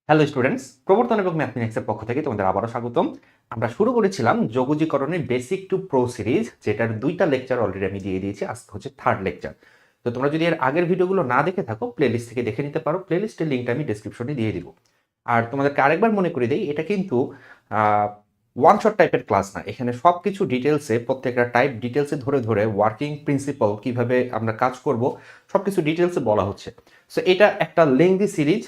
Hello students, প্রবর্তন এবং ম্যাথমেটিক্সের পক্ষ থেকে তোমাদের আবারও স্বাগতম। আমরা শুরু করেছিলাম যোগজীকরণের বেসিক টু প্রো সিরিজ, যেটার 2টা লেকচার অলরেডি আমি দিয়ে দিয়েছি। আজকে হচ্ছে 3rd লেকচার। তো তোমরা যদি এর আগের ভিডিওগুলো না দেখে থাকো, প্লেলিস্ট থেকে দেখে নিতে পারো। প্লেলিস্টের লিঙ্কটা আমি ডেসক্রিপশনে দিয়ে দিব। আর তোমাদেরকে আরেকবার মনে করে দিই, এটা কিন্তু ওয়ান শট টাইপের ক্লাস না। এখানে সব কিছু ডিটেলসে, প্রত্যেকটা টাইপ ডিটেলসে ধরে ধরে ওয়ার্কিং প্রিন্সিপাল কিভাবে আমরা কাজ করব সব কিছু ডিটেলসে বলা হচ্ছে। সো এটা একটা লেংদি সিরিজ,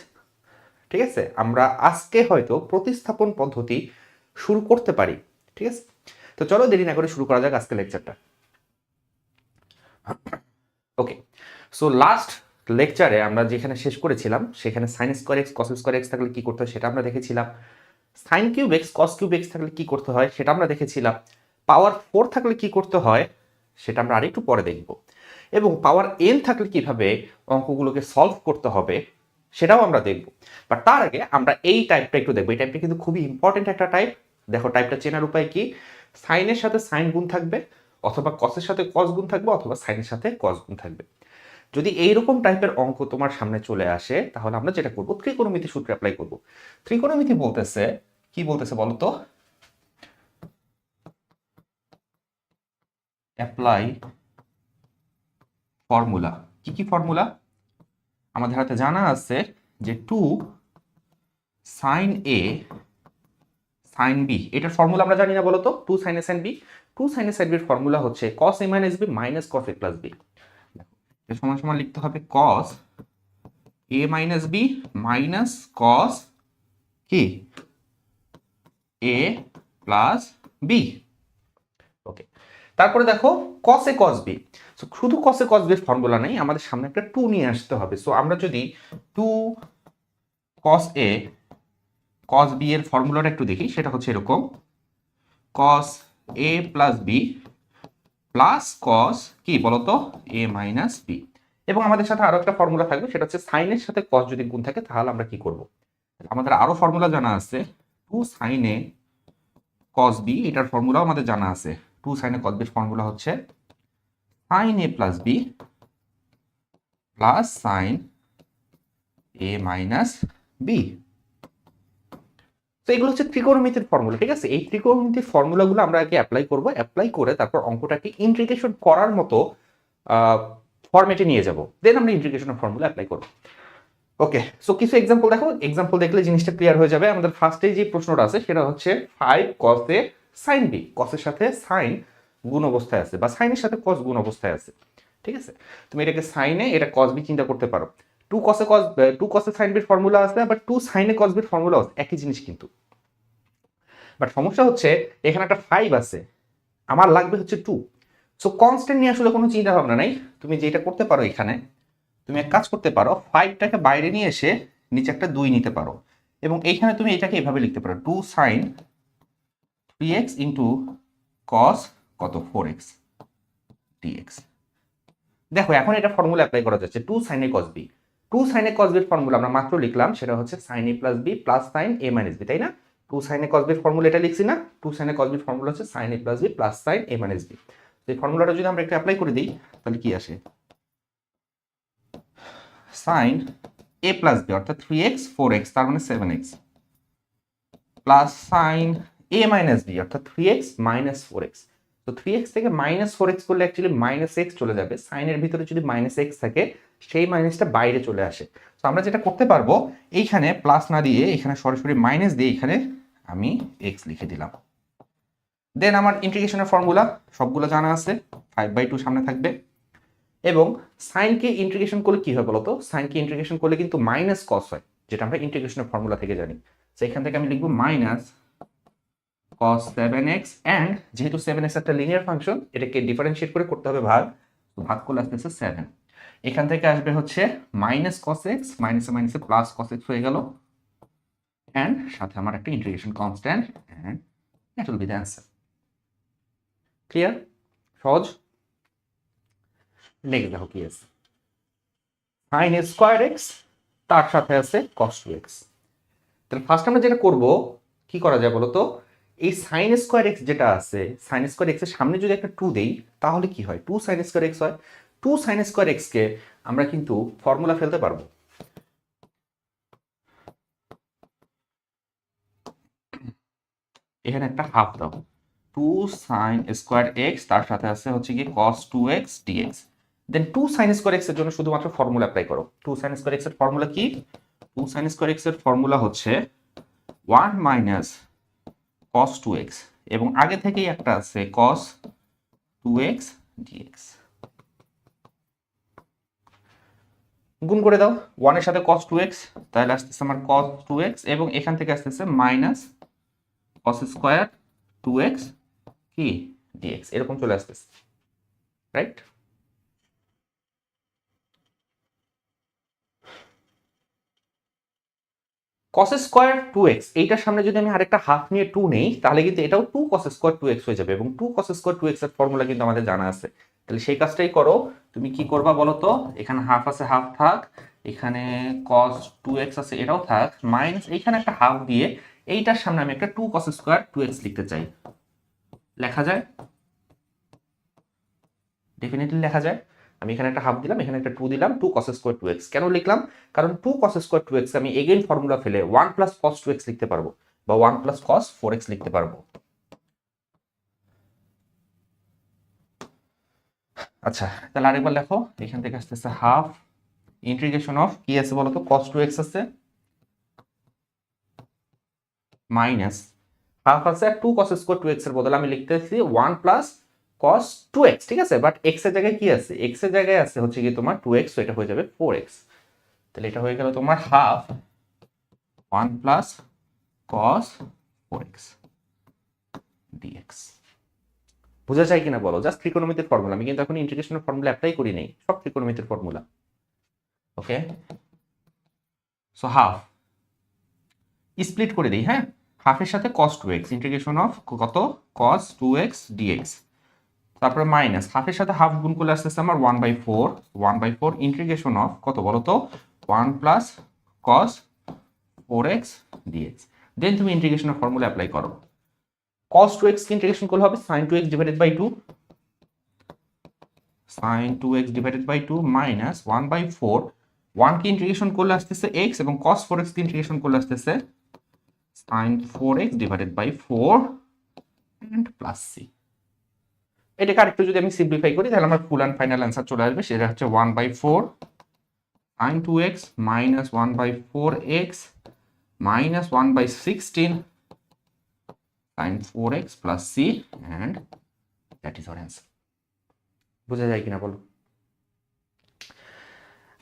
ঠিক আছে। আমরা আজকে হয়তো প্রতিস্থাপন পদ্ধতি শুরু করতে পারি, ঠিক আছে। তো চলো দেরি না করে শুরু করা যাক আজকে লেকচারটা। ওকে, সো লাস্ট লেকচারে আমরা যেখানে শেষ করেছিলাম, সেখানে সাইন স্কোয়ার এক্স কস স্কোয়ার এক্স থাকলে কি করতে হয় সেটা আমরা দেখেছিলাম। Sine cube x cos cube x থাকলে কি করতে হয় সেটা আমরা দেখেছিলাম। পাওয়ার 4 থাকলে কি করতে হয় সেটা আমরা আরেকটু পরে দেখব। এবং পাওয়ার n থাকলে কিভাবে অঙ্কগুলোকে সলভ করতে হবে সেটাও আমরা দেখব। বাট তার আগে আমরা এই টাইপটা একটু দেখবো। এই টাইপটা কিন্তু খুবই ইম্পর্টেন্ট একটা টাইপ। দেখো টাইপটা চেনার উপায় কি, সাইনের সাথে সাইন গুণ থাকবে, অথবা কসের সাথে কস গুণ থাকবে, অথবা সাইনের সাথে কস গুণ থাকবে। যদি এইরকম টাইপের অঙ্ক তোমার সামনে চলে আসে, তাহলে আমরা যেটা করব, ত্রিকোণমিতি সূত্র অ্যাপ্লাই করব। ত্রিকোণমিতি বলতেছে, কি বলতেছে বলতো, অ্যাপ্লাই ফর্মুলা। কি কি ফর্মুলা আমাদের হাতে জানা আছে? যে 2 সাইন এ সাইন বি, এটার ফর্মুলা আমরা জানি না বলতো? 2 sine A sine B. 2 sine A sine বির ফর্মুলা হচ্ছে cos a minus B minus cos a plus B. এর সমান সমান লিখতে হবে cos a minus B minus cos কি a প্লাস বি। ওকে, তারপরে দেখো cos a cos b। So শুধু cos a cos b এর ফর্মুলা নেই, আমাদের সামনে একটা 2 নিয়ে আসতে হবে। সো আমরা যদি 2 cos a cos b এর ফর্মুলাটা একটু দেখি, সেটা হচ্ছে এরকম, cos a plus b plus cos কি বলতো a মাইনাস b। এবং আমাদের সাথে আরো একটা ফর্মুলা থাকবে, সেটা হচ্ছে সাইনের সাথে cos যদি গুণ থাকে তাহলে আমরা কি করব। আমাদের আরো ফর্মুলা জানা আছে, 2 sin a cos b, এটার ফর্মুলাও আমাদের জানা আছে। 2 sin a cos b এর ফর্মুলা হচ্ছে sin a plus b plus sin a minus b। তো এগুলো হচ্ছে ত্রিকোণমিতির ফর্মুলা, ঠিক আছে। এই ত্রিকোণমিতির ফর্মুলাগুলো আমরা আগে অ্যাপ্লাই করব। অ্যাপ্লাই করে তারপর অঙ্কটাকে ইন্টিগ্রেশন করার মতো ফরম্যাটে নিয়ে যাব। দেন আমরা ইন্টিগ্রেশনের ফর্মুলা অ্যাপ্লাই করব। ওকে, সো কিছু এক্সাম্পল দেখো। এক্সাম্পল দেখলে জিনিসটা ক্লিয়ার হয়ে যাবে। আমাদের ফার্স্টে যে প্রশ্নটা আছে সেটা হচ্ছে 5 cos a sin b। কসের সাথে সাইন গুণ অবস্থায় আছে, বা সাইনের সাথে কস গুণ অবস্থায় আছে, ঠিক আছে। তুমি এটাকে সাইনে, এটা cos b চিন্তা করতে পারো। 2 cos a sin b এর ফর্মুলা আছে, আবার 2 sin a cos b এর ফর্মুলা আছে, একই জিনিস কিন্তু। বাট সমস্যা হচ্ছে এখানে একটা 5 আছে, আমার লাগবে হচ্ছে 2। সো কনস্ট্যান্ট নিয়ে আসলে কোনো চিন্তা ভাবনা নাই। তুমি যেটা করতে পারো, এখানে তুমি এক কাজ করতে পারো, 5টাকে বাইরে নিয়ে এসে নিচে একটা 2 নিতে পারো। এবং এইখানে তুমি এটাকে এভাবে লিখতে পারো, 2 sin 3x ইন্টু cos কত 4x dx। দেখো এখন এটা ফর্মুলা অ্যাপ্লাই করা যাচ্ছে, 2 sin a cos b। 2 sin a cos b এর ফর্মুলা আমরা মাত্র লিখলাম, সেটা হচ্ছে sin a plus b plus sin a minus b, তাই না? 2 sin a cos b এর ফর্মুলা এটা লিখছি না? 2 sin a cos b এর ফর্মুলা হচ্ছে sin a plus b plus sin a minus b। এই ফর্মুলাটা যদি আমরা একটু অ্যাপ্লাই করে দিই, তাহলে কি আসে? sin a প্লাস b অর্থাৎ 3x 4x, তার মানে 7x, plus sin a minus b অর্থাৎ 3x মাইনাস 4x। তো 3x থেকে মাইনাস 4x করলে অ্যাকচুয়ালি মাইনাস x চলে যাবে। সাইনের ভিতরে যদি মাইনাস x থাকে, সেই মাইনাসটা বাইরে চলে আসে। তো আমরা যেটা করতে পারবো, এইখানে প্লাস না দিয়ে এখানে সরাসরি মাইনাস দিয়ে এখানে আমি x লিখে দিলাম। দেন আমার ইন্টিগ্রেশনের ফর্মুলা সবগুলো জানা আছে, 5/2 সামনে থাকবে। এবং সাইনকে ইন্টিগ্রেশন করলে কি হয় বলতো? সাইনকে ইন্টিগ্রেশন করলে কিন্তু মাইনাস কস হয়, যেটা আমরা ইন্টিগ্রেশনের ফর্মুলা থেকে জানি। তো এখান থেকে আমি লিখবো মাইনাস cos 7x, অ্যান্ড যেহেতু 7x একটা লিনিয়ার ফাংশন, এটাকে ডিফারেন্সিয়েট করে করতে হবে ভাগ, তো ভাগ করলে আসতেছে 7। এখান থেকে আসবে হচ্ছে মাইনাস cos x, মাইনাসে মাইনাসে প্লাস cos x হয়ে গেল, অ্যান্ড সাথে আমার একটা integration constant, and that will be the answer. Clear? সহজ। নেক্সট দেখো কি আছে, sin a স্কয়ার x, তার সাথে আছে cos 2x। তাহলে ফার্স্ট আমরা যেটা করব, কি করা যায় বলতো? এই sin স্কয়ার x যেটা আছে, sin স্কয়ার x এর সামনে যদি একটা 2 দেই, তাহলে কি হয়? 2 sin স্কয়ার x হয়। 2 sin স্কয়ার x কে আমরা কিন্তু ফর্মুলা ফেলতে পারবো। এখানে একটা হাফ দাও, 2 sin স্কোয়ার এক্স, তার সাথে আছে হচ্ছে কি cos 2x dx। দেন 2 sin স্কোয়ার এক্স এর জন্য শুধুমাত্র ফর্মুলা অ্যাপ্লাই করো। 2 sin স্কোয়ার এক্স এর ফর্মুলা কি? 2 sin স্কোয়ার এক্স এর ফর্মুলা হচ্ছে 1 মাইনাস cos 2x, এবং আগে থেকেই একটা আছে cos 2x dx। গুণ করে দাও 1 এর সাথে cos 2x, তাহলে আসতেছে আমার cos 2x, এবং এখান থেকে আসতেছে মাইনাস cos স্কয়ার 2x কি dx, এরকম চলে আসতেছে, রাইট? cos স্কয়ার 2x, এইটার সামনে যদি আমি আরেকটা হাফ নিয়ে 2 নেই, তাহলে কিন্তু এটাও 2 cos স্কয়ার 2x হয়ে যাবে, এবং 2 cos স্কয়ার 2x এর ফর্মুলা কিন্তু আমাদের জানা আছে। তাহলে সেই কাজটাই করো। তুমি কি করবা বলো তো? এখানে হাফ আছে, হাফ থাক, এখানে cos 2x আছে, এটাও থাক, মাইনাস এইখানে একটা হাফ দিয়ে এইটার সামনে আমি একটা 2 cos স্কয়ার 2x লিখতে চাই। লেখা যায়? ডেফিনেটলি লেখা যায়। আমি এখানে একটা হাফ দিলাম, এখানে একটা 2 দিলাম, 2 cos স্কয়ার 2x। কেন লিখলাম? কারণ 2 cos স্কয়ার 2x আমি এগেইন ফর্মুলা ফেলে 1 প্লাস cos 2x লিখতে পারবো, বা 1 প্লাস cos 4x লিখতে পারবো। আচ্ছা, তাহলে আরেকবার লেখো। এখান থেকে আসতেছে হাফ ইন্টিগ্রেশন অফ কি আছে বলো তো? cos 2x আছে, মাইনাস হাফ আছে, আর 2 cos স্কয়ার 2x এর বদলে আমি লিখতেছি 1 প্লাস cos 2x, ঠিক আছে? বাট x এর জায়গায় কি আছে? x এর জায়গায় আছে হচ্ছে কি তোমার 2x, তো এটা হয়ে যাবে 4x। তাহলে এটা হয়ে গেল তোমার half 1 plus cos 4x dx। বোঝা যায় কিনা বলো? জাস্ট ত্রিকোণমিতির ফর্মুলা, আমি কিন্তু এখন ইন্টিগ্রেশনের ফর্মুলা অ্যাপ্লাই করি নাই, সব ত্রিকোণমিতির ফর্মুলা। ওকে, সো হাফ স্প্লিট করে দিই, হ্যাঁ? হাফের সাথে cos 2x, ইন্টিগ্রেশন অফ কত? cos 2x dx। তারপরে মাইনাস হাফের সাথে হাফ গুণ করলে আসতেছে আমার 1/4 ইন্টিগ্রেশন অফ কত বলো তো? 1 plus cos 4x dx। Then তুমি ইন্টিগ্রেশনের ফর্মুলা অ্যাপ্লাই করো। cos 2x কে ইন্টিগ্রেশন করলে হবে sin 2x divided by 2, sin 2x divided by 2 minus 1/4, 1 কে ইন্টিগ্রেশন করলে আসতেছে x, এবং cos 4x কে ইন্টিগ্রেশন করলে আসতেছে sin 4x divided by 4 and plus c। এটাকে আরেকটু যদি আমি সিম্পলিফাই করি, তাহলে আমার ফুল অ্যান্ড ফাইনাল অ্যান্সার চলে আসবে, সেটা হচ্ছে 1/4 sin 2x minus 1/4x minus 1/16 sin 4x plus c, and that is our answer। বোঝা যায় কিনা বলো?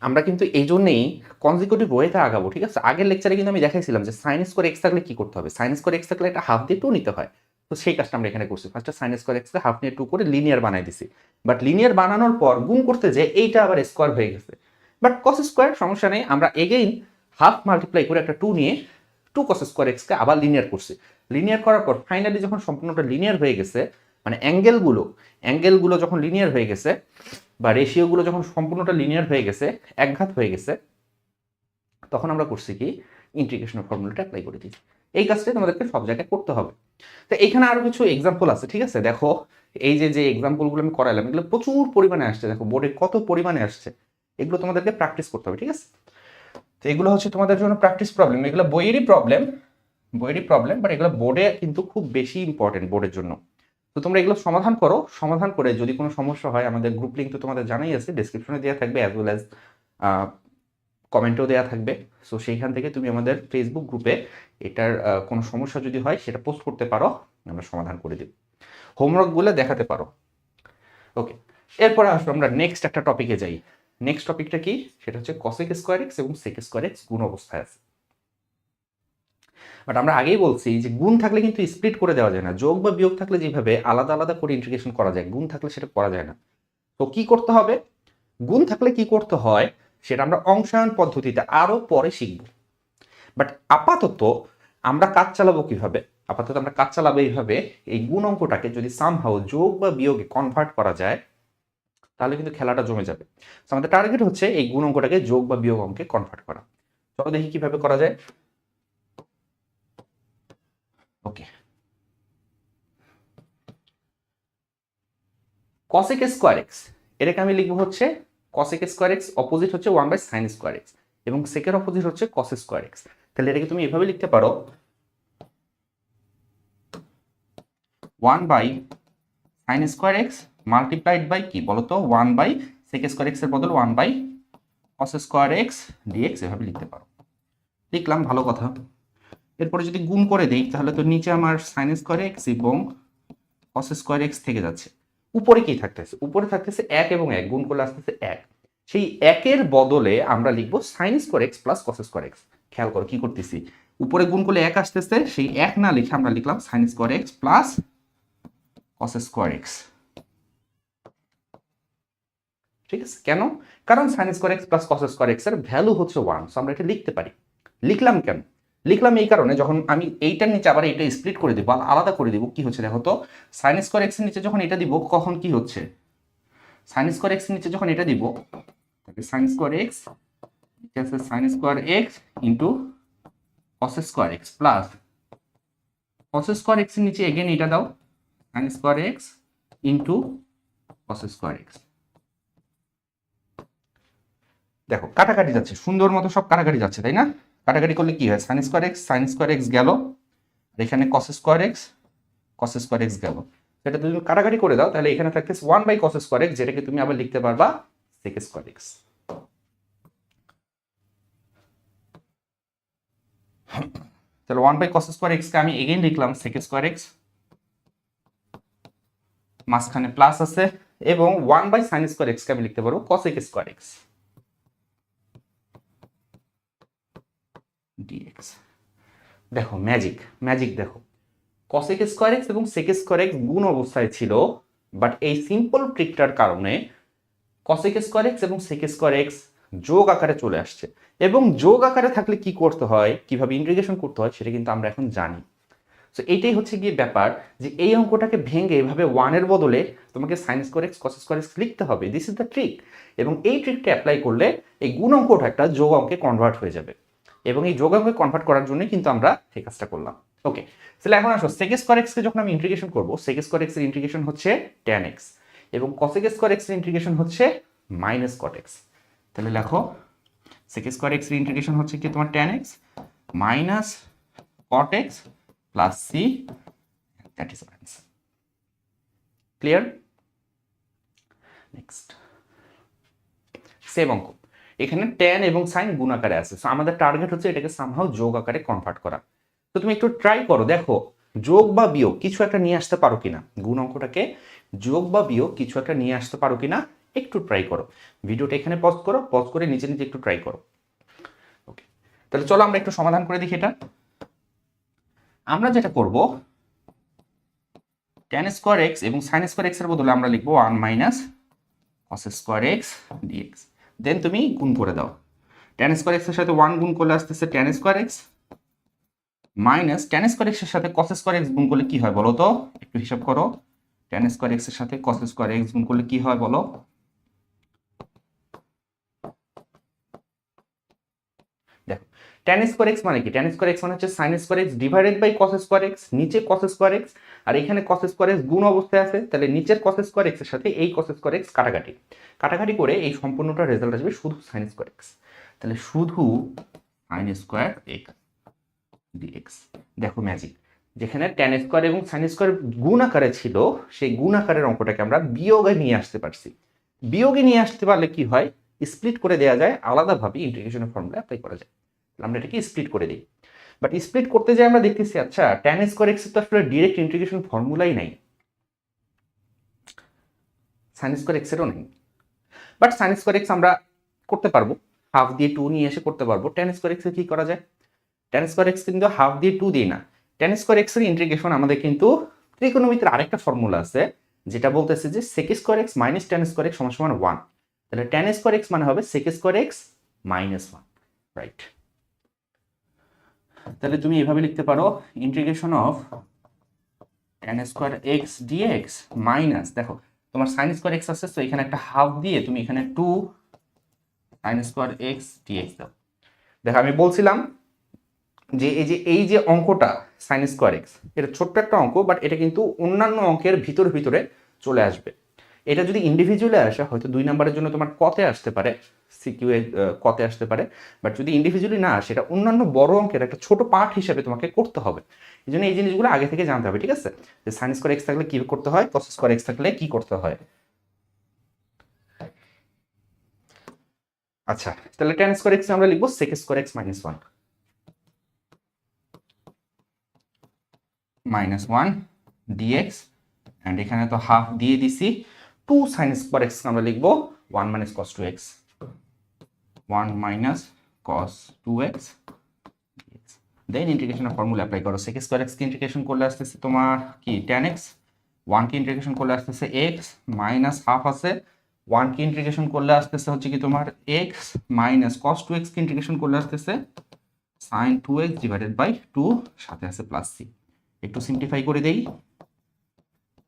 আমরা কিন্তু এই জন্যই কনজিকিউটিভ ওয়েতে আগাবো, ঠিক আছে? আগের লেকচারে কিন্তু আমি দেখাইছিলাম যে সাইন স্কোয়ার এক্স থাকলে কি করতে হবে। সাইন স্কোয়ার এক্স থাকলে একটা হাফ দিয়ে 2 নিতে হয়, তো সেই কাজটা আমরা এখানে করছি। ফার্স্টে সাইন স্কোয়ার এক্সকে হাফ নিয়ে 2 করে লিনিয়ার বানাই দিছি, বাট লিনিয়ার বানানোর পর গুণ করতে যে এইটা আবার স্কোয়ার হয়ে গেছে। বাট কস স্কোয়ার সমস্যা নেই, আমরা এগেইন হাফ মাল্টিপ্লাই করে একটা 2 নিয়ে 2 cos স্কোয়ার এক্সকে আবার লিনিয়ার করছি। লিনিয়ার করার পর ফাইনালি যখন সম্পূর্ণটা লিনিয়ার হয়ে গেছে, মানে অ্যাঙ্গেলগুলো যখন লিনিয়ার হয়ে গেছে, বা রেশিওগুলো যখন সম্পূর্ণটা লিনিয়ার হয়ে গেছে, একঘাত হয়ে গেছে, তখন আমরা করছি কি? ইন্টিগ্রেশনের ফর্মুলাটা অ্যাপ্লাই করে দিই। এই কাজটাই তোমাদেরকে সব জায়গায় করতে হবে। তো এখানে আরো কিছু এক্সাম্পল আছে, ঠিক আছে? দেখো, এই যে এক্সাম্পলগুলো আমি করাইলাম, এগুলো প্রচুর পরিমাণে আসছে, দেখো বোর্ডে কত পরিমাণে আসছে। এগুলো তোমাদেরকে প্র্যাকটিস করতে হবে, ঠিক আছে? তো এগুলো হচ্ছে তোমাদের জন্য প্র্যাকটিস প্রবলেম, এগুলো বইয়েরই প্রবলেম, বাট এগুলো বোর্ডে কিন্তু খুব বেশি ইম্পর্টেন্ট বোর্ডের জন্য। তো তোমরা এগুলো সমাধান করো, সমাধান করে যদি কোনো সমস্যা হয়, আমাদের গ্রুপ লিঙ্ক তো তোমাদের জানাই আছে, ডেসক্রিপশনে দেওয়া থাকবে, অ্যাজ ওয়েল অ্যাজ কমেন্টেও দেওয়া থাকবে। সো সেইখান থেকে তুমি আমাদের ফেসবুক গ্রুপে এটার কোনো সমস্যা যদি হয় সেটা পোস্ট করতে পারো, আমরা সমাধান করে দেব। হোমওয়ার্কগুলো দেখাতে পারো। ওকে, এরপরে আসবো আমরা নেক্সট একটা টপিকে যাই। নেক্সট টপিকটা কি? সেটা হচ্ছে cosec স্কয়ার এক্স এবং sec স্কয়ার এক্স গুণ অবস্থায় আছে। বাট আমরা আগেই বলছি যে গুণ থাকলে কিন্তু স্প্লিট করে দেওয়া যায় না। যোগ বা বিয়োগ থাকলে যেভাবে আলাদা আলাদা করে ইন্টিগ্রেশন করা যায়, গুণ থাকলে সেটা করা যায় না। তো কি করতে হবে? গুণ থাকলে কি করতে হয় সেটা আমরা অংশায়ন পদ্ধতিতে আরো পরে শিখব। বাট আপাতত আমরা কাজ চালাবো কিভাবে? এইভাবে, এই গুণ অঙ্কটাকে যদি সামহাউ যোগ বা বিয়োগে কনভার্ট করা যায়, তাহলে কিন্তু খেলাটা জমে যাবে। তো আমাদের টার্গেট হচ্ছে এই গুণ অঙ্কটাকে যোগ বা বিয়োগ অঙ্কে কনভার্ট করা। চলো দেখি কিভাবে করা যায়। ওকে, cosec স্কয়ার এক্স, এটাকে আমি লিখবো হচ্ছে cosec স্কয়ার এক্স অপোজিট হচ্ছে 1/sin স্কয়ার এক্স, এবং সেকের অপোজিট হচ্ছে cos স্কয়ার এক্স। তাহলে এটাকে তুমি এভাবে লিখতে পারো 1 by sine square x multiplied by কি বলতো 1 বাই সেক স্কোয়ার এক্স এর বদল 1 by cos square x dx এভাবে লিখতে পারো। লিখলাম, ভালো কথা। এরপরে যদি গুণ করে দেই তাহলে তো নিচে আমার সাইন স্কোয়ার এক্স এবং কস স্কোয়ার এক্স থেকে যাচ্ছে, উপরে কি থাকতেছে, উপরে থাকতেছে 1 এবং 1 গুণ করলে আসতেছে 1, সেই 1 এর বদলে আমরা লিখবো sign square x plus cos square x. খেয়াল করো কি করতেছি, উপরে গুণ করলে 1 আসতেছে, সেই 1 না লিখে আমরা লিখলাম sign square x plus cos square x. ঠিক আছে, কেন? কারণ sign square x plus cos square x এর ভ্যালু হচ্ছে 1, সো আমরা এটা লিখতে পারি। লিখলাম কেন? লিখলাম এই কারণে, যখন আমি এইটার নিচে আবার এটা স্প্লিট করে দিব, আলাদা করে দিব, কি হচ্ছে দেখো তো, সাইন স্কোয়ার এক্স এর নিচে যখন এটা দিব কখন কি হচ্ছে, সাইন স্কোয়ার এক্স এর নিচে যখন এটা দিব sign square x sign square x into cos square x plus cos square x এর নিচে এগেন এটা দাও sign square x into cos square x. দেখো কাটাকাটি যাচ্ছে, সুন্দর মতো সব কাটাকাটি যাচ্ছে, তাই না? কাটাকাটি করলে কি হয়, সাইন স্কোয়ার এক্স গেল, আর এখানে কস স্কোয়ার এক্স গেল। সেটা তুমি কাটাকাটি করে দাও, তাহলে এখানে থাকতেছে 1 বাই কস স্কোয়ার এক্স, যেটাকে তুমি আবার লিখতে পারবা সেক স্কোয়ার এক্স। তাহলে 1 বাই কস স্কোয়ার এক্স কে আমি এগেইন লিখলাম সেক স্কোয়ার এক্স, মাঝখানে প্লাস আছে, এবং 1 বাই সাইন স্কোয়ার এক্স কে আমি লিখতে পারবো কসেক স্কোয়ার এক্স ডিএক্স। দেখো ম্যাজিক দেখো, কসেক স্কোয়ার এক্স এবং সেক স্কোয়ার এক্স গুণ অবস্থায় ছিল, বাট এই সিম্পল ট্রিকটার কারণে কসেক স্কোয়ার এক্স এবং সেক স্কোয়ার এক্স যোগ আকারে চলে আসছে, এবং যোগ আকারে থাকলে কি করতে হয়, কিভাবে ইন্টিগ্রেশন করতে হয় সেটা কিন্তু আমরা এখন জানি। সো এইটাই হচ্ছে গিয়ে ব্যাপার, যে এই অঙ্কটাকে ভেঙে এভাবে 1 এর বদলে তোমাকে সাইন স্কোয়ার এক্স কস স্কোয়ার এক্স লিখতে হবে, দিস ইজ দ্য ট্রিক। এবং এই ট্রিকটা অ্যাপ্লাই করলে এই গুণ অঙ্কটা একটা যোগ অঙ্কে কনভার্ট হয়ে যাবে, এবং এই যোগ অঙ্কে কনভার্ট করার জন্য কিন্তু আমরা এই কাজটা করলাম। ওকে, তাহলে এখন আসো সেক স্কোয়ার এক্স কে যখন আমি ইন্টিগ্রেশন করব, সেক স্কোয়ার এক্স এর ইন্টিগ্রেশন হচ্ছে tan x এবং কসেক স্কোয়ার এক্স এর ইন্টিগ্রেশন হচ্ছে মাইনাস কট এক্স। তাহলে লেখো সেক স্কোয়ার এক্স এর ইন্টিগ্রেশন হচ্ছে কি তোমার tan x minus cot x plus C, that is answer. Clear? Next same অঙ্ক, এখানে tan এবং sin গুণ আকারে আছে, সো আমাদের টার্গেট হচ্ছে এটাকে সামহাউ যোগ আকারে কনভার্ট করা। তো তুমি একটু ট্রাই করো, দেখো যোগ বা বিয়োগ কিছু একটা নিয়ে আসতে পারো কিনা, গুণ অঙ্কটাকে যোগ বা বিয়োগ কিছু একটা নিয়ে আসতে পারো কিনা, একটু ট্রাই করো। ভিডিওটা এখানে পজ করো, পজ করে নিজে নিজে একটু ট্রাই করো। ওকে, তাহলে চলো আমরা একটু সমাধান করে দেখি এটা। আমরা যেটা করব, tan স্কোয়ার এক্স এবং সাইন স্কোয়ার এক্স এর বদলে আমরা লিখবো 1 minus cos square x dx. Then তুমি গুণ করে দাও, tan স্কোয়ার এক্স এর সাথে 1 গুণ করলে আসতেছে tan square x minus tan square x এর সাথে cos স্কোয়ার এক্স গুণ করলে কি হয় বলো তো, একটু হিসাব করো। tan স্কোয়ার এক্স এর সাথে cos স্কোয়ার এক্স গুণ করলে কি হয় বলো? দেখো tan স্কোয়ার এক্স মানে কি, tan স্কোয়ার এক্স মানে হচ্ছে sin square x divided by cos square x, নিচে cos স্কোয়ার এক্স আর এখানে cos স্কোয়ার এক্স গুণ অবস্থায় আছে, তাহলে নিচের cos স্কোয়ার এক্স এর সাথে এই cos স্কোয়ার এক্স কাটাকাটি করে এই সম্পূর্ণটা রেজাল্ট আসবে শুধু sin স্কোয়ার এক্স। তাহলে শুধু sin স্কোয়ার এক্স ডিএক্স। দেখো ম্যাজিক, যেখানে tan স্কোয়ার এবং sin স্কোয়ার গুণ আকারে ছিল, সেই গুণ আকারের অঙ্কটাকে আমরা বিয়োগে নিয়ে আসতে পারছি। বিয়োগে নিয়ে আসতে পারলে কি হয়, স্প্লিট করে দেওয়া যায়, আলাদাভাবে ইন্টিগ্রেশনের ফর্মুলা অ্যাপ্লাই করা যায়। আমরা এটাকে স্প্লিট করে দিই, বাট স্প্লিট করতে যাই আমরা দেখতেছি আচ্ছা tan স্কোয়ার এক্স তো আসলে ডিরেক্ট ইন্টিগ্রেশন ফর্মুলাই নাই, sin স্কোয়ার এক্স এরও নাই, বাট sin স্কোয়ার এক্স আমরা করতে পারবো, হাফ দিয়ে 2 নিয়ে এসে করতে পারবো। tan স্কোয়ার এক্স কি করা যায়, tan স্কোয়ার এক্স কিন্তু হাফ দিয়ে 2 দিই না, tan স্কোয়ার এক্স এর ইন্টিগ্রেশন আমাদের কিন্তু ত্রিকোণমিতির আরেকটা ফর্মুলা আছে যেটা বলতেছে যে sec square x minus tan square x সমান সমান 1, তাহলে tan স্কোয়ার এক্স মানে হবে sec square x minus 1, right? তাহলে তুমি এভাবে লিখতে পারো integration of tan square x dx minus, দেখো তোমার sin স্কোয়ার এক্স আছে, তো এখানে একটা হাফ দিয়ে তুমি এখানে 2 sin স্কোয়ার এক্স ডিএক্স দাও। দেখো আমি বলছিলাম যে এই যে অঙ্কটা sin স্কোয়ার এক্স, এটা ছোট্ট একটা অঙ্ক, বাট এটা কিন্তু অন্যান্য অঙ্কের ভিতরে চলে আসবে। এটা যদি ইন্ডিভিজুয়ালি আসে হয়তো 2 নাম্বারের জন্য তোমার কতে আসতে পারে, সিকিউ এ কতে আসতে পারে, বাট যদি ইন্ডিভিজুয়ালি না আসে এটা অন্যান্য বড় অঙ্কের একটা ছোট পার্ট হিসেবে তোমাকে করতে হবে। এই জন্য এই জিনিসগুলো আগে থেকে জানতে হবে, ঠিক আছে? যে সাইন স্কোয়ার এক্স থাকলে কি করতে হয়, কস স্কোয়ার এক্স থাকলে কি করতে হয়। আচ্ছা, তাহলে tan স্কোয়ার এক্স আমরা লিখবো sec square x minus 1 minus 1 dx, and এখানে তো হাফ দিয়ে দিছি। 2 sin স্কোয়ার এক্স আমরা লিখবো 1 minus cos 2x, 1 minus cos 2x, দেন ইন্টিগ্রেশনের ফর্মুলা অ্যাপ্লাই করো। sec স্কোয়ার এক্স কে ইন্টিগ্রেশন করলে আসতেছে তোমার কি tan x, 1 কে ইন্টিগ্রেশন করলে আসতেছে x মাইনাস হাফ আছে, 1 কে ইন্টিগ্রেশন করলে আসতেছে হচ্ছে কি তোমার x মাইনাস cos 2x কে ইন্টিগ্রেশন করলে আসতেছে sin 2x ডিভাইডেড বাই 2, সাথে আছে প্লাস c। একটু সিম্পলিফাই করে দেই,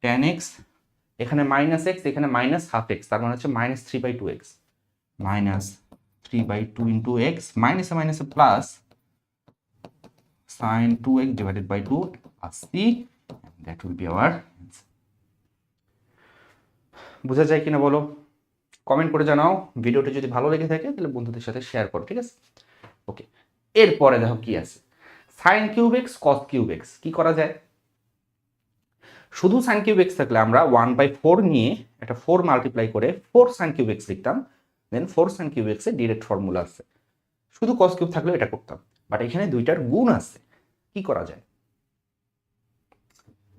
tan x এখানে মাইনাস x এখানে মাইনাস হাফ x, তার মানে হচ্ছে minus 3/2x, minus 3/2 into x মাইনাসে মাইনাসে plus sin 2x divided by 2 plus c, and that will be our answer. বুঝা যায় কিনা বলো, কমেন্ট করে জানাও। ভিডিওটি যদি ভালো লেগে থাকে তাহলে বন্ধুদের সাথে শেয়ার করো, ঠিক আছে? ওকে, এরপরে দেখো কি আছে, sin cube x cos cube x কি করা যায়? শুধু sin কিউব x থাকলে আমরা 1/4 নিয়ে এটা 4 মাল্টিপ্লাই করে 4 sin কিউব x লিখতাম, দেন 4 sin কিউব x এর ডাইরেক্ট ফর্মুলা আছে। শুধু cos কিউব থাকলে এটা করতাম, বাট এখানে দুইটার গুণ আছে, কি করা যায়?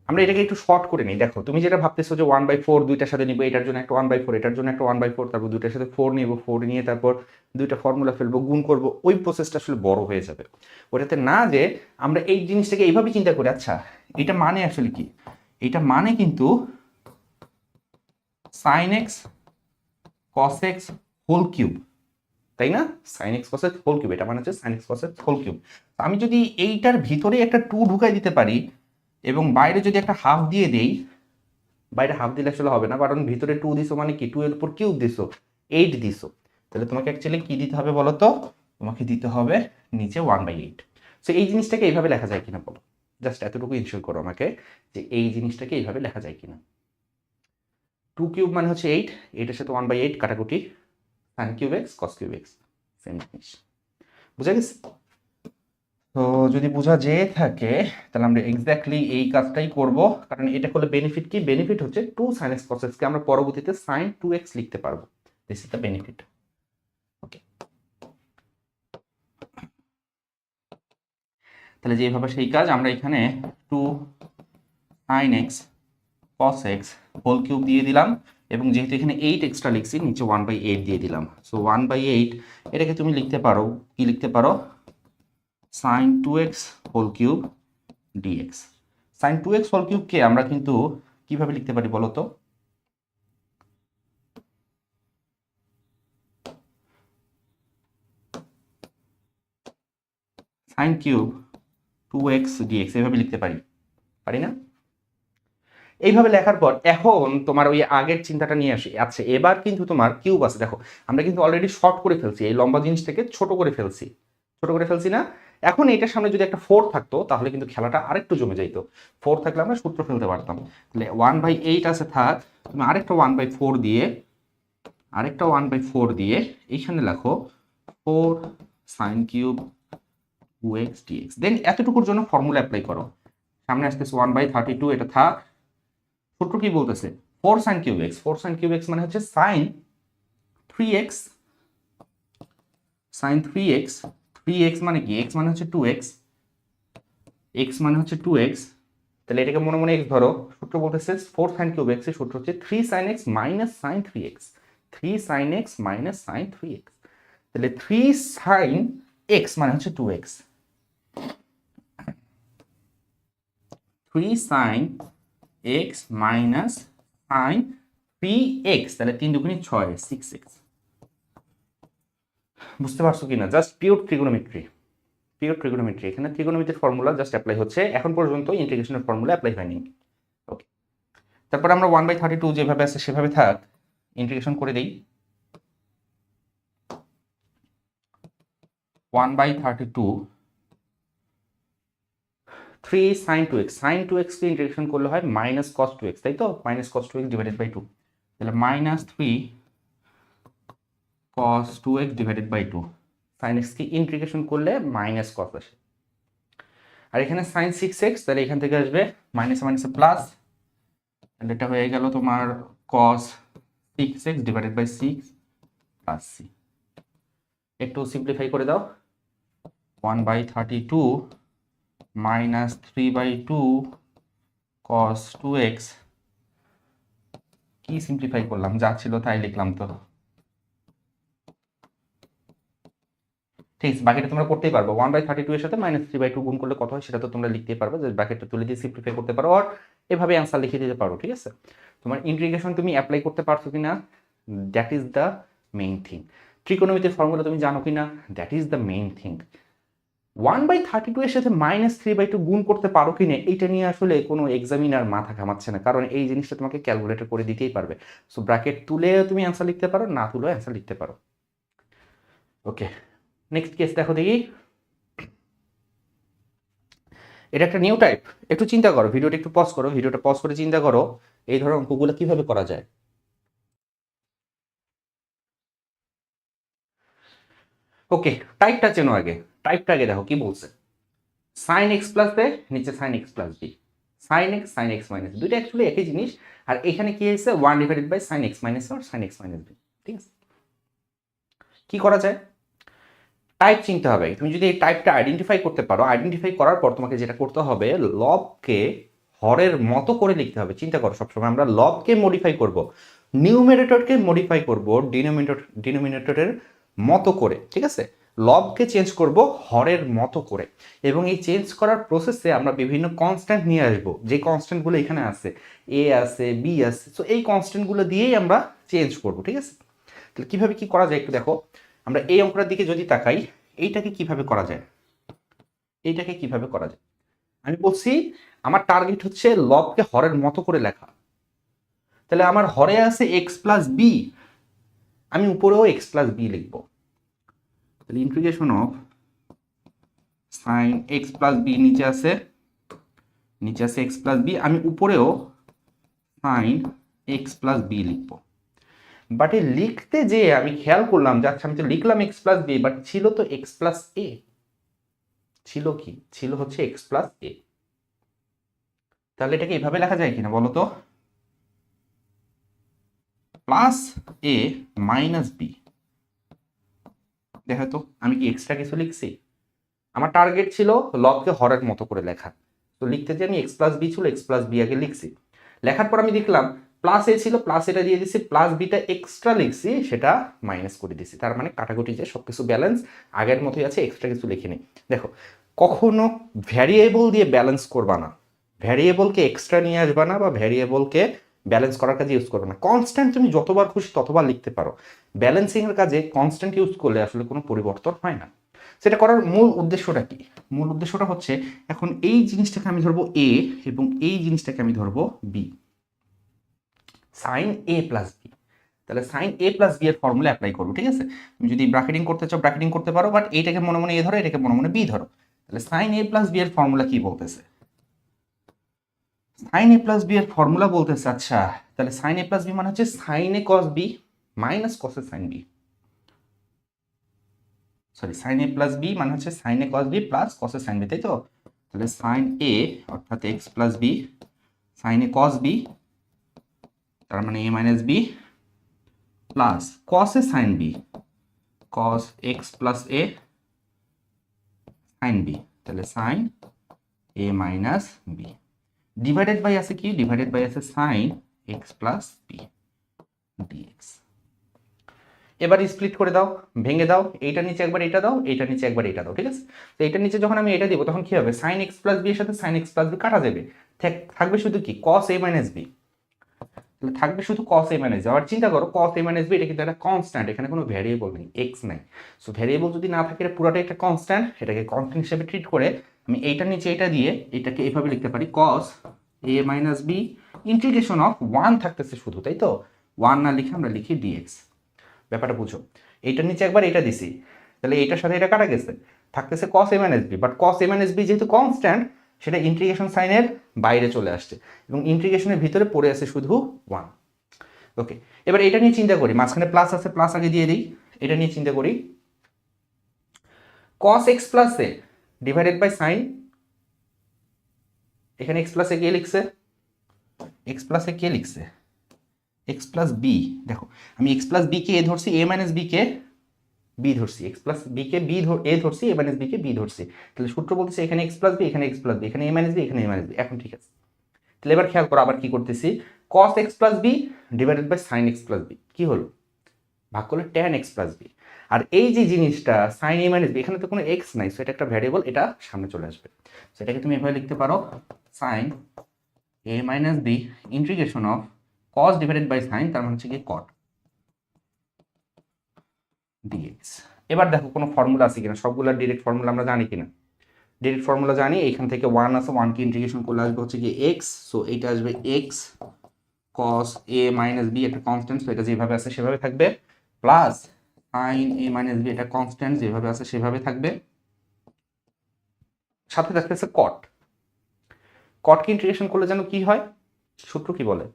আমরা এটাকে একটু শর্ট করে নিই। দেখো তুমি যেটা ভাবতেছো যে 1/4 দুইটার সাথে নিব, এটার জন্য একটা 1/4, এটার জন্য একটা 1/4, তারপর দুইটার সাথে 4 নিব, 4 নিয়ে তারপর দুইটা ফর্মুলা ফেলবো, গুণ করব, ওই প্রসেসটা আসলে বড় হয়ে যাবে। ওটাতে না যে আমরা এই জিনিসটাকে এইভাবে চিন্তা করি, আচ্ছা এটা মানে আসলে কি? এটা মানে কিন্তু sin x cos x whole cube, তাই না? sin x cos x whole cube, এটা মানে হচ্ছে sin x cos x whole cube. আমি যদি এইটার ভিতরে একটা 2 ঢুকাই দিতে পারি এবং বাইরে যদি একটা হাফ দিয়ে দেই, বাইরে হাফ দিলে আসলে হবে না, কারণ ভিতরে 2 দিছো মানে কি 2 এর উপর কিউব দিছো, 8 দিছো, তাহলে তোমাকে অ্যাকচুয়ালি কি দিতে হবে বলো তো? তোমাকে দিতে হবে নিচে 1/8। সো এই জিনিসটাকে এইভাবে লেখা যায় কিনা বলো, জাস্ট এতটুকু ইনশিওর করো আমাকে যে এই জিনিসটাকে এইভাবে লেখা যায় কিনা। 2 কিউব মানে হচ্ছে 8, এটার সাথে 1/8 কাটাকুটি, sin cube x cos cube x same জিনিস। বুঝা গেছে? তো যদি বোঝা যেয়ে থাকে তাহলে আমরা এক্স্যাক্টলি এই কাজটাই করব, কারণ এটা করলে বেনিফিট কি? বেনিফিট হচ্ছে 2 sin x cos x কে আমরা পরবর্তীতে sin 2x লিখতে পারবো, দিস ইজ দ্য বেনিফিট। ওকে, তাহলে যেভাবে সেই কাজ আমরা এখানে 2 sin x cos x whole cube দিয়ে দিলাম, এবং যেহেতু এখানে 8 এক্সট্রা লিখছি নিচে 1/8 দিয়ে দিলাম। সো 1/8 এটাকে তুমি লিখতে পারো, কি লিখতে পারো? sin 2x whole cube dx। sin 2x whole কিউবকে আমরা কিন্তু কিভাবে লিখতে পারি বলো তো? sin কিউব 2x dx এভাবে লিখতে পারি, পারি না? এইভাবে লেখার পর এখন তোমার ওই আগের চিন্তাটা নিয়ে আসি। আচ্ছা এবার কিন্তু তোমার কিউব আছে, দেখো আমরা কিন্তু অলরেডি শর্ট করে ফেলছি, এই লম্বা জিনিসটাকে ছোট করে ফেলছি, ছোট করে ফেলছি না? এখন এটার সামনে যদি একটা 4 থাকতো তাহলে কিন্তু খেলাটা আরেকটু জমে যাইতো। 4 থাকলে আমরা সূত্র ফেলতে পারতাম। তাহলে 1/8 আছে, থাক, তুমি আরেকটা 1/4 দিয়ে, আরেকটা 1/4 দিয়ে এইখানে লেখো 4 sin কিউব 2x dx, দেন এতটুকুর জন্য ফর্মুলা অ্যাপ্লাই করো। সামনে আসতেছে 1/32, এটা থাক। সূত্র কি বলতেছে? 4 sin cube x, 4 sin cube x মানে হচ্ছে sin 3x, sin 3x, 3x মানে কি? x মানে হচ্ছে 2x, x মানে হচ্ছে 2x, তাহলে এটাকে মনে মনে x ধরো। সূত্র বলতেছে 4 sin কিউব x এর সূত্র হচ্ছে 3 sin x minus sin 3x, 3 sin x minus sin 3x, তাহলে 3 sin x মানে হচ্ছে 2x, 3 sin x minus sin 3x, তাহলে 3 দুগুণে 6, 6x। বুঝতে পারছো কিনা? Just pure trigonometry, pure trigonometry. এখানে ট্রিগোনোমেট্রির ফর্মুলা জাস্ট অ্যাপ্লাই হচ্ছে, এখন পর্যন্ত ইন্টিগ্রেশনের ফর্মুলা অ্যাপ্লাই হয়নি। ওকে, তারপর আমরা 1/32 যেভাবে আছে সেভাবে থাক, ইন্টিগ্রেশন করে দেই। 1/32 3 sin 2x, sin 2x কে ইন্টিগ্রেশন করলে হয় মাইনাস cos 2x, তাই তো? Minus cos 2x divided by 2, তাহলে -3 cos 2x divided by 2, sin x কে ইন্টিগ্রেশন করলে মাইনাস cos আসে। আর এখানে sin 6x, তাহলে এখান থেকে আসবে মাইনাস মাইনাসে প্লাস, তাহলে এটা হয়ে গেল তোমার cos 6x divided by 6 plus c। একটু সিম্পলিফাই করে দাও, 1/32 মাইনাস 3/2 cos 2x, কি সিম্পলিফাই করলাম, যা ছিল তাই লিখলাম তো। ঠিক আছে, বাকিটা তোমরা করতেই পারবো। 1/32 এর সাথে -3/2 গুণ করলে কত হয় সেটা তো তোমরা লিখতেই পারবে, যে ব্র্যাকেটটা তুলে দিয়ে সিম্পলিফাই করতে পারো, আর এভাবে অ্যান্সার লিখে দিতে পারো। ঠিক আছে, তোমার ইন্টিগ্রেশন তুমি অ্যাপ্লাই করতে পারছো কিনা, that is the main thing. ত্রিকোণমিতির ফর্মুলা তুমি জানো কিনা, that is the main thing. 1/32 এর সাথে -3/2 গুণ করতে পারো কিনা, এইটা নিয়ে আসলে কোনো এক্সামিনার মাথা ঘামাচ্ছে না, কারণ এই জিনিসটা তোমাকে ক্যালকুলেটর করে দিতেই পারবে। সো ব্র্যাকেট তুলে তুমি অ্যান্সার লিখতে পারো, না তুলেও অ্যান্সার লিখতে পারো। ওকে, নেক্সট কেস দেখো দেখি। এটা একটা নিউ টাইপ, একটু চিন্তা করো, ভিডিওটা একটু পজ করো, ভিডিওটা পজ করে চিন্তা করো এই ধরনের অঙ্কগুলো কিভাবে করা যায়। ওকে, টাইপটা চেনো আগে, টাইপটা আগে দেখো কি বলছে। সাইন এক্স প্লাস এ, নিচে sine x plus b, sine x minus, দুইটা অ্যাকচুয়ালি একই জিনিস। আর এখানে কি হয়েছে, 1 divided by sine x minus আর সাইন এক্স মাইনাস বি। ঠিক আছে, কি করা যায়, টাইপ চিনতে হবে। তুমি যদি এই টাইপটা আইডেন্টিফাই করতে পারো, আইডেন্টিফাই করার পর তোমাকে যেটা করতে হবে, লবকে হরের মতো করে লিখতে হবে। চিন্তা করো, সবসময় আমরা লবকে মডিফাই করব, নিউমেরেটরকে মডিফাই করব ডিনোমিনেটরের মতো করে। ঠিক আছে, লবকে চেঞ্জ করব হরের মতো করে, এবং এই চেঞ্জ করার প্রসেসে আমরা বিভিন্ন কনস্ট্যান্ট নিয়ে আসব, যে কনস্ট্যান্টগুলো এখানে আছে, এ আছে, বি আছে, সো এই কনস্ট্যান্টগুলো দিয়েই আমরা চেঞ্জ করব। ঠিক আছে, তাহলে কিভাবে কি করা যায় একটু দেখো। আমরা এই অঙ্কটার দিকে যদি তাকাই, এইটাকে কিভাবে করা যায়, এইটাকে কিভাবে করা যায়, আমি বলছি আমার টার্গেট হচ্ছে লবকে হরের মতো করে লেখা। তাহলে আমার হরে আছে এক্স প্লাস বি, আমি উপরেও এক্স প্লাস বি লিখবো। তাহলে integration of sine x plus b, নিচে আছে এক্স প্লাস বি, আমি উপরেও সাইন এক্স প্লাস বি লিখবো। বাট এই লিখতে যে আমি খেয়াল করলাম যে আচ্ছা আমি তো লিখলাম এক্স প্লাস বি, বাট ছিল তো এক্স প্লাস এ, ছিল কি, ছিল হচ্ছে এক্স প্লাস এ। তাহলে এটাকে এভাবে লেখা যায় কিনা বলো তো, প্লাস এ মাইনাস বি। দেখো তো আমি কি এক্সট্রা কিছু লিখছি, আমার টার্গেট ছিল লবকে হরের মতো করে লেখা, তো লিখতে যে আমি এক্স প্লাস বি ছিল, এক্স প্লাস বি আগে লিখছি, লেখার পর আমি দেখলাম প্লাস এ ছিল, প্লাস এটা দিয়ে দিচ্ছি, প্লাস বিটা এক্সট্রা লিখছি, সেটা মাইনাস করে দিচ্ছি। তার মানে কাটাকুটি যে সবকিছু ব্যালেন্স আগের মতোই আছে, এক্সট্রা কিছু লিখিনি। দেখো, কখনো ভ্যারিয়েবল দিয়ে ব্যালেন্স করবা না, ভ্যারিয়েবলকে এক্সট্রা নিয়ে আসবা না, বা ভ্যারিয়েবলকে ব্যালেন্স করার কাজে ইউজ করবে না। কনস্ট্যান্ট তুমি যতবার খুশি ততবার লিখতে পারো, ব্যালেন্সিং এর কাজে কনস্ট্যান্ট ইউজ করলে আসলে কোনো পরিবর্তন হয় না। সেটা করার মূল উদ্দেশ্যটা কি, মূল উদ্দেশ্যটা হচ্ছে এখন এই জিনিসটাকে আমি ধরবো এ, এবং এই জিনিসটাকে আমি ধরবো বি, সাইন এ প্লাস বি। তাহলে সাইন এ প্লাস বি এর ফর্মুলা অ্যাপ্লাই করবো। ঠিক আছে, তুমি যদি ব্র্যাকেটিং করতে চাও ব্র্যাকেটিং করতে পারো, বাট এইটাকে মনে মনে এ ধরো, এটাকে মনে মনে বি ধরো। তাহলে সাইন এ প্লাস বি এর ফর্মুলা কি বলতেছে, সাইন এ প্লাস বি এর ফর্মুলা বলতেছে, আচ্ছা তাহলে সাইন এ প্লাস বি মানে হচ্ছে sign A cos B minus cos a sine B, sorry sign A plus B মানে হচ্ছে sign A cos B plus cos a sine B, তাই তো। তাহলে সাইন এ অর্থাৎ x plus b, sign A cos B তার মানে এ minus B, plus cos a sine b, cos x plus a sine b, তাহলে sine a minus b, divided by আছে কি, divided by আছে sine x plus b dx. এবার split করে দাও, ভেঙে দাও, এইটার নিচে একবার এটা দাও, এইটার নিচে একবার এটা দাও। ঠিক আছে, তো এইটার নিচে যখন আমি এটা দিব তখন কি হবে, সাইন এক্স প্লাস বি এর সাথে সাইন এক্স প্লাস বি কাটা যাবে, থাকবে শুধু কি কস এ মাইনাস বি, তাহলে থাকবে শুধু কস এ মাইনাস বি। আবার চিন্তা করো কস এ মাইনাস বি এটা কিন্তু একটা কনস্ট্যান্ট, এখানে কোনো ভ্যারিয়েবল নেই, এক্স নাই। সো ভ্যারিয়েবল যদি না থাকে এটা পুরোটাই একটা কনস্ট্যান্ট, এটাকে কনস্ট্যান্ট হিসেবে ট্রিট করে আমি এইটার নিচে এটা দিয়ে এটাকে এভাবে লিখতে পারি, কস A minus b integration of 1 থাকতেছে শুধু, তাই তো, 1 না লিখে আমরা লিখি ডিএক্স। ব্যাপারটা বুঝো, এইটার নিচে একবার এটা দিছি, তাহলে এইটার সাথে এটা কাটা গেছে, থাকতেছে cos A minus B, but cos A minus B যেহেতু কনস্ট্যান্ট সেটা ইন্টিগ্রেশন সাইনের বাইরে চলে আসছে, এবং ইন্টিগ্রেশনের ভিতরে পড়ে আছে শুধু 1। ওকে, এবার এটা নিয়ে চিন্তা করি, মাঝখানে প্লাস আছে, প্লাস আগে দিয়ে দিই। এটা নিয়ে চিন্তা করি, cos x plus a divided by sine, এখানে x প্লাস এ কে লিখছে, x প্লাস এ কে লিখছে, x প্লাস বি। দেখো আমি x প্লাস বি কে এ ধরছি, a মাইনাস বি কে বি ধরছি, x প্লাস বি কে বি এ ধরছি, a মাইনাস বি কে বি ধরছি। তাহলে সূত্র বলতেছে এখানে x প্লাস বি, এখানে x প্লাস বি, এখানে a মাইনাস বি, এখানে a মাইনাস বি। এখন ঠিক আছে, তাহলে এবার খেয়াল করো আবার কি করতেছি, cos x plus b divided by sin x plus b, কি হলো, ভাগ করলে tan x প্লাস বি। আর এই যে জিনিসটা sin a মাইনাস বি, এখানে তো কোনো x নাই, সো এটা একটা ভ্যারিয়েবল, এটা সামনে চলে আসবে। সেটাকে তুমি এভাবে লিখতে পারো, sin a minus b integration of cos divided by sin, তার মানে হচ্ছে কি cot dx। এবার দেখো কোনো ফর্মুলা আছে কিনা, সবগুলা ডিরেক্ট ফর্মুলা আমরা জানি কিনা। ডিরেক্ট ফর্মুলা জানি, এখান থেকে 1 আছে, 1 কে ইন্টিগ্রেশন করলে আসবে হচ্ছে কি x, সো এটা আসবে x cos a minus b, একটা কনস্ট্যান্ট, সো এটা যেভাবে আছে সেভাবে থাকবে, plus sin a minus b, এটা কনস্ট্যান্ট যেভাবে আছে সেভাবে থাকবে, সাথে থাকতেছে cot। cot কে ইন্টিগ্রেশন করলে যেন কি হয়, সূত্র কি বলে,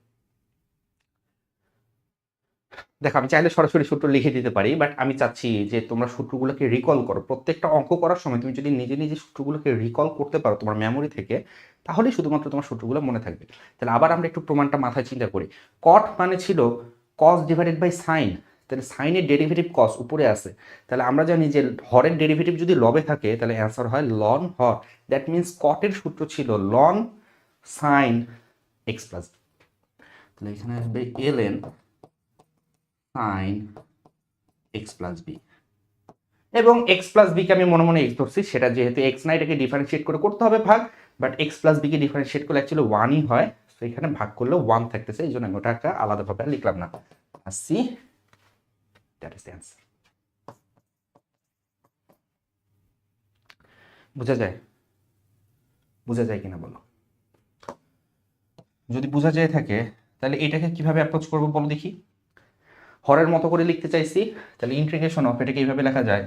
দেখো আমি চাইলে সরাসরি সূত্র লিখে দিতে পারি, বাট আমি চাচ্ছি যে তোমরা সূত্রগুলোকে রিকল করো। প্রত্যেকটা অঙ্ক করার সময় তুমি যদি নিজে নিজে সূত্রগুলোকে রিকল করতে পারো তোমার মেমোরি থেকে, তাহলেই শুধুমাত্র তোমার সূত্রগুলো মনে থাকবে। তাহলে আবার আমরা একটু প্রমাণটা মাথায় চিন্তা করি, কট মানে ছিল কস ডিভাইডেড বাই সাইন, তাহলে সাইনের ডেরিভেটিভ কস উপরে আছে, তাহলে আমরা জানি যে হরের ডেরিভেটিভ যদি লবে থাকে তাহলে অ্যান্সার হয় লন হর, দ্যাট মিনস কটের সূত্র ছিল লন সাইন এক্স প্লাস, তাহলে এখানে আসবে ln sin x plus b, এবং x প্লাস বি কে আমি মনে মনে x ধরছি, সেটা যেহেতু x না এটাকে ডিফারেন্সিয়েট করে করতে হবে ভাগ, বাট x প্লাস বি কে ডিফারেন্সিয়েট করলে অ্যাকচুয়ালি 1ই হয়, তো এখানে ভাগ করলে 1 থাকতেছে, এই জন্য আমি ওটাকে আলাদাভাবে লিখলাম না। C that is the answer. বোঝা যায়, বোঝা যায় কিনা বলো, যদি বোঝা যায় থাকে তাহলে এটাকে কিভাবে অ্যাপ্রোচ করবো বলো দেখি। হরের মতো করে লিখতে চাইছি, তাহলে ইন্টিগ্রেশন অফ এটাকে এইভাবে লেখা যায়,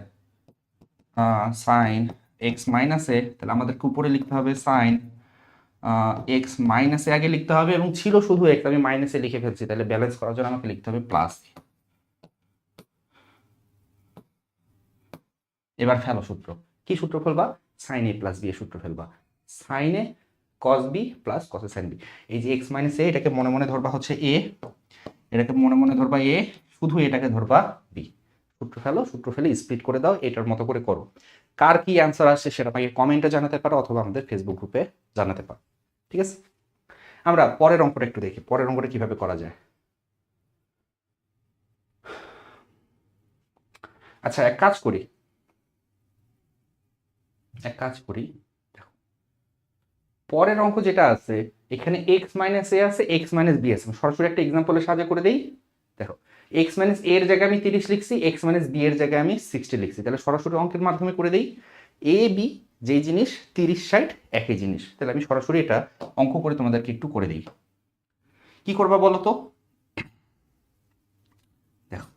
সাইন এক্স মাইনাস এ, তাহলে আমাদেরকে উপরে লিখতে হবে সাইন এক্স মাইনাস এ আগে লিখতে হবে, এবং ছিল শুধু এক্স, আমি মাইনাসে লিখে ফেলছি, তাহলে ব্যালেন্স করার জন্য আমাকে লিখতে হবে প্লাস। এবার ফেলো সূত্র, কি সূত্র ফেলবা, সাইন এ প্লাস বি এর সূত্র ফেলবা, sine A cos B plus cos sine B. এই যে এক্স মাইনাস এ, এটাকে মনে মনে ধরবা হচ্ছে এ, এটাকে মনে মনে ধরবা এ, শুধু এটাকে ধরবা বি। সূত্র ফেলো, সূত্র ফেলে স্প্লিট করে দাও, এটার মতো করে করো। কার কি অ্যান্সার আসছে সেটা আমাকে কমেন্টে জানাতে পারো, অথবা আমাদের ফেসবুক গ্রুপে জানাতে পারো, ঠিক আছে। আমরা পরের অঙ্কটা একটু দেখি, পরের অঙ্কটা কিভাবে করা যায়। আচ্ছা এক কাজ করি, পরের অঙ্ক যেটা আছে এখানে এক্স মাইনাস এ আছে, এক্স মাইনাস বি আছে, সরাসরি একটা এক্সাম্পলের সাহায্যে করে দেই। দেখো এক্স মাইনাস এর জায়গায় আমি 30 লিখছি, এক্স মাইনাস বি এর জায়গায় আমি 60 লিখছি, তাহলে সরাসরি অঙ্কের মাধ্যমে করে দেই। এ বি যেই জিনিস 30-60 একই জিনিস, তাহলে আমি সরাসরি এটা অঙ্ক করে তোমাদেরকে একটু করে দিই। কি করবা বলো তো, দেখো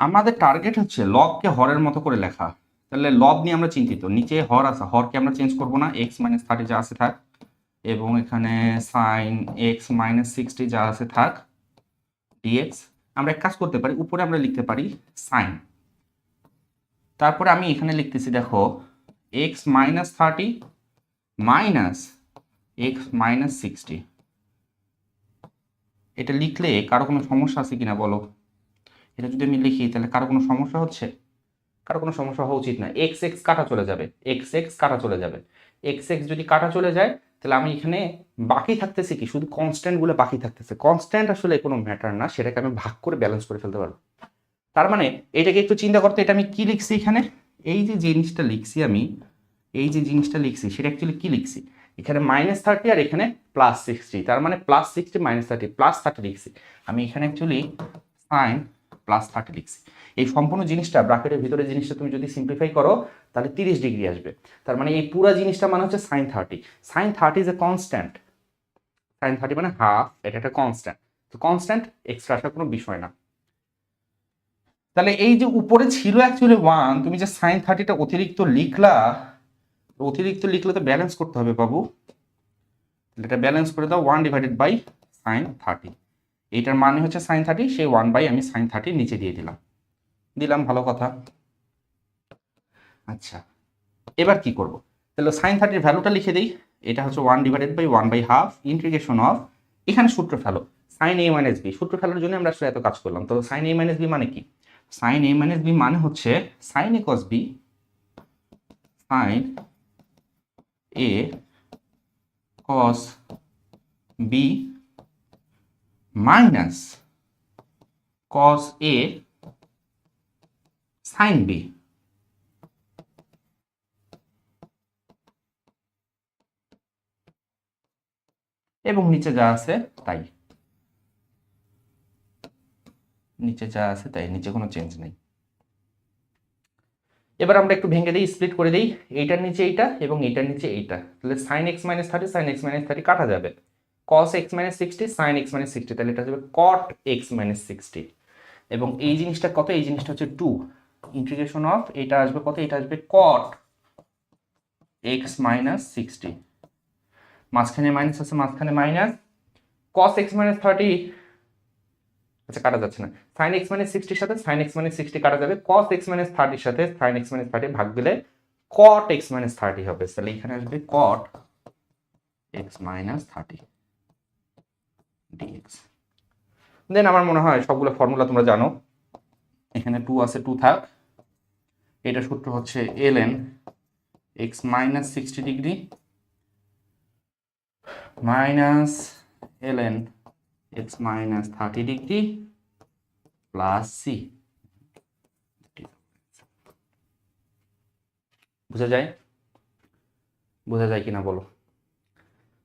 আমাদের টার্গেট হচ্ছে লবকে হরের মতো করে লেখা, তাহলে লব নিয়ে আমরা চিন্তিত, নিচে হর আছে, হরকে আমরা চেঞ্জ করবো না, এক্স মাইনাস 30 যা আছে থাক, এবং এখানে সাইন এক্স মাইনাস 60 যা আছে থাক ডিএক্স। আমরা এক কাজ করতে পারি, উপরে আমরা লিখতে পারি সাইন, তারপরে আমি এখানে লিখতেছি দেখো x minus 30 minus x minus 60। এটা লিখলে কারো কোনো সমস্যা আছে কিনা বলো, এটা যদি আমি লিখি তাহলে কারো কোনো সমস্যা হচ্ছে, কারো কোনো সমস্যা হওয়া উচিত না। এক্স এক্স কাটা চলে যাবে, এক্স এক্স কাটা চলে যাবে, এক্স এক্স যদি কাটা চলে যায় তাহলে আমি এখানে বাকি থাকতেছে কি, শুধু কনস্ট্যান্টগুলো বাকি থাকতেছে। কনস্ট্যান্ট আসলে কোনো ম্যাটার না, সেটাকে আমি ভাগ করে ব্যালেন্স করে ফেলতে পারবো। তার মানে এটাকে একটু চিন্তা করতে, এটা আমি কি লিখছি এখানে, এই যে জিনিসটা লিখছি আমি, এই যে জিনিসটা লিখছি সেটা অ্যাকচুয়ালি কি লিখছি, এখানে -30 আর এখানে +60, তার মানে +60 -30 +30 লিখছি আমি এখানে, অ্যাকচুয়ালি সাইন +30 লিখছি। এই সম্পূর্ণ জিনিসটা ব্র্যাকেটের ভিতরে জিনিসটা তুমি যদি সিম্পলিফাই করো তাহলে 30 ডিগ্রি আসবে, তার মানে এই পুরো জিনিসটা মানে হচ্ছে sine 30। Sine 30 is a constant, sine 30 মানে হাফ, এটা একটা কনস্ট্যান্ট, তো কনস্ট্যান্ট এক্সট্রা আসার কোনো বিষয় না। তাহলে এই যে উপরে ছিল অ্যাকচুয়ালি 1, তুমি যে সাইন 30টা অতিরিক্ত লিখলা, অতিরিক্ত লিখলে তো ব্যালেন্স করতে হবে বাবু, এটা ব্যালেন্স করে দাও 1/sin30। এইটার মানে হচ্ছে sin30, সেই 1/, আমি sin30 নিচে দিয়ে দিলাম ভালো কথা। আচ্ছা এবার কি করব, তাহলে sin30 এর ভ্যালুটা লিখে দিই, এটা হচ্ছে 1/1/2 ইন্টিগ্রেশন অফ, এখানে সূত্র ফেলো sin a - b, সূত্র ফেলার জন্য আমরা আসলে এত কাজ করলাম। তো sin a - b মানে কি, sin a - b মানে হচ্ছে sin a cos b sin a cos b minus cos a sin b। এবং নিচে যা আছে তাই, নিচে কোনো চেঞ্জ নেই। এবার আমরা একটু ভেঙে দিই, স্প্লিট করে দিই, এইটার নিচে এইটা এবং এইটার নিচে এইটা, তাহলে sin x - 30 sin x - 30 কাটা যাবে, cos x - 60 sin x - 60, তাহলে এটা হবে cot x - 60। এবং এই জিনিসটা কত, এই জিনিসটা হচ্ছে 2, ইন্টিগ্রেশন অফ এটা আসবে কত, এটা আসবে cot x - 60, মাঝখানে মাইনাস আছে, মাঝখানে মাইনাস, cos x - 30, আচ্ছা কাটা যাচ্ছে না, sin x - 60 সাথে sin x - 60 কাটা যাবে, cos x - 30 সাথে sin x - 30 ভাগ দিলে cot x - 30 হবে, তাহলে এখানে আসবে cot x - 30 dx। দেন আমার মনে হয় সবগুলো ফর্মুলা তোমরা জানো, এখানে 2 আছে, 2 থাক, এটা সূত্র হচ্ছে ln x - 60 degree minus ln x - 30 degree plus c. বোঝা যায় কিনা বলো,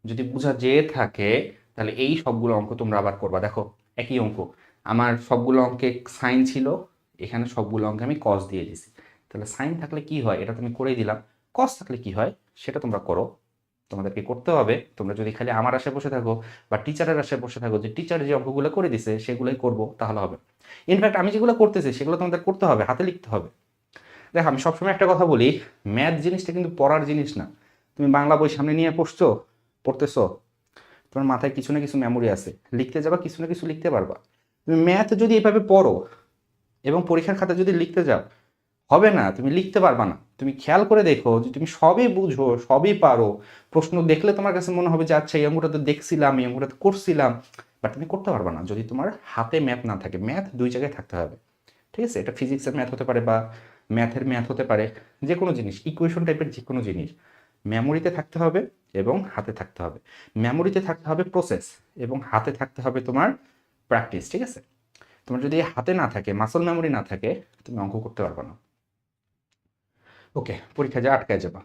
যদি বোঝা যেয়ে থাকে তাহলে এই সবগুলো অঙ্ক তোমরা আবার করবা। দেখো একই অঙ্ক, আমার সবগুলো অঙ্কে সাইন ছিল, এখানে সবগুলো অঙ্কে আমি কস দিয়ে দিছি, তাহলে সাইন থাকলে কি হয় এটা তুমি করেই দিলাম, কস থাকলে কি হয় সেটা তোমরা করো, তোমাদেরকে করতে হবে। তোমরা যদি খালি আমার আশায় বসে থাকো বা টিচারের আশায় বসে থাকো যে টিচার যে অঙ্কগুলো করে দিছে সেগুলোই করবো, তাহলে হবে। ইনফ্যাক্ট আমি যেগুলো করতেছি সেগুলো তোমাদের করতে হবে, হাতে লিখতে হবে। দেখো আমি সবসময় একটা কথা বলি, ম্যাথ জিনিসটা কিন্তু পড়ার জিনিস না। তুমি বাংলা বই সামনে নিয়ে পড়তেছো, তোমার মাথায় কিছু না কিছু মেমোরি আছে, লিখতে যাবা কিছু না কিছু লিখতে পারবা। তুমি ম্যাথ যদি এইভাবে পড়ো এবং পরীক্ষার খাতায় যদি লিখতে যাও, হবে না, তুমি লিখতে পারবা না। তুমি খেয়াল করে দেখো যে তুমি সবই বুঝো, সবই পারো, প্রশ্ন দেখলে তোমার কাছে মনে হবে যে আচ্ছা এই অঙ্কটা তো দেখছিলাম, এই অঙ্কটা তো করছিলাম, বাট তুমি করতে পারবা না যদি তোমার হাতে ম্যাথ না থাকে। ম্যাথ দুই জায়গায় থাকতে হবে, ঠিক আছে? এটা ফিজিক্সের ম্যাথ হতে পারে বা ম্যাথের ম্যাথ হতে পারে, যে কোনো জিনিস, ইকুয়েশন টাইপের যে কোনো জিনিস মেমোরিতে থাকতে হবে এবং হাতে থাকতে হবে। মেমোরিতে থাকতে হবে প্রসেস এবং হাতে থাকতে হবে তোমার প্র্যাকটিস, ঠিক আছে? তোমার যদি হাতে না থাকে, মাসল মেমোরি না থাকে, তুমি অঙ্ক করতে পারবে না। ওকে, পরীক্ষা যা আটকায় যাবা।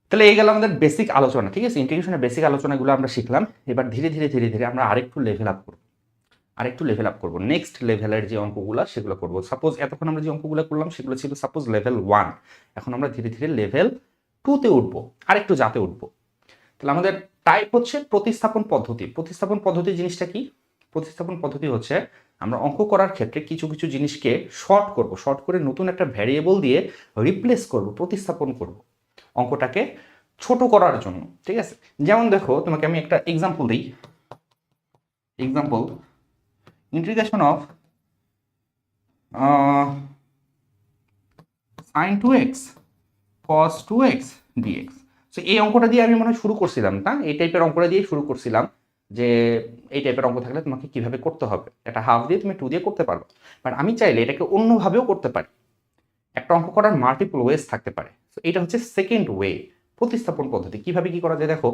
তাহলে এই গেল আমাদের বেসিক আলোচনা, ঠিক আছে? ইন্টিগ্রেশনের বেসিক আলোচনাগুলো আমরা শিখলাম। এবার ধীরে ধীরে আমরা আরেকটু লেভেল আপ করবো, নেক্সট লেভেলের যে অঙ্কগুলো সেগুলো করবো। সাপোজ এতক্ষণ আমরা যে অঙ্কগুলো করলাম সেগুলো ছিল সাপোজ লেভেল 1, এখন আমরা ধীরে ধীরে লেভেল 2তে উঠবো, আরেকটু যাতে উঠবো। তাহলে আমাদের টাইপ হচ্ছে প্রতিস্থাপন পদ্ধতি। প্রতিস্থাপন পদ্ধতি জিনিসটা কি? প্রতিস্থাপন পদ্ধতি হচ্ছে আমরা অঙ্ক করার ক্ষেত্রে কিছু কিছু জিনিসকে শর্ট করে নতুন একটা ভ্যারিয়েবল দিয়ে রিপ্লেস করব, প্রতিস্থাপন করব অঙ্কটাকে ছোট করার জন্য, ঠিক আছে? যেমন দেখো তোমাকে আমি একটা এক্সাম্পল দিই, integration of sin 2x cos 2x dx। So এই অঙ্কটা দিয়ে আমি মনে হয় শুরু করছিলাম, না? এই টাইপের অঙ্কটা দিয়ে শুরু করছিলাম যে এই টাইপের অঙ্ক থাকলে তোমাকে কিভাবে করতে হবে, এটা হাফ দিয়ে তুমি 2 দিয়ে করতে পারবে। বাট আমি চাইলে এটাকে অন্যভাবেও করতে পারি, একটা অঙ্ক করার মাল্টিপল ওয়েজ থাকতে পারে। তো এটা হচ্ছে সেকেন্ড ওয়ে, প্রতিস্থাপন পদ্ধতি। কিভাবে কি করা যায় দেখো,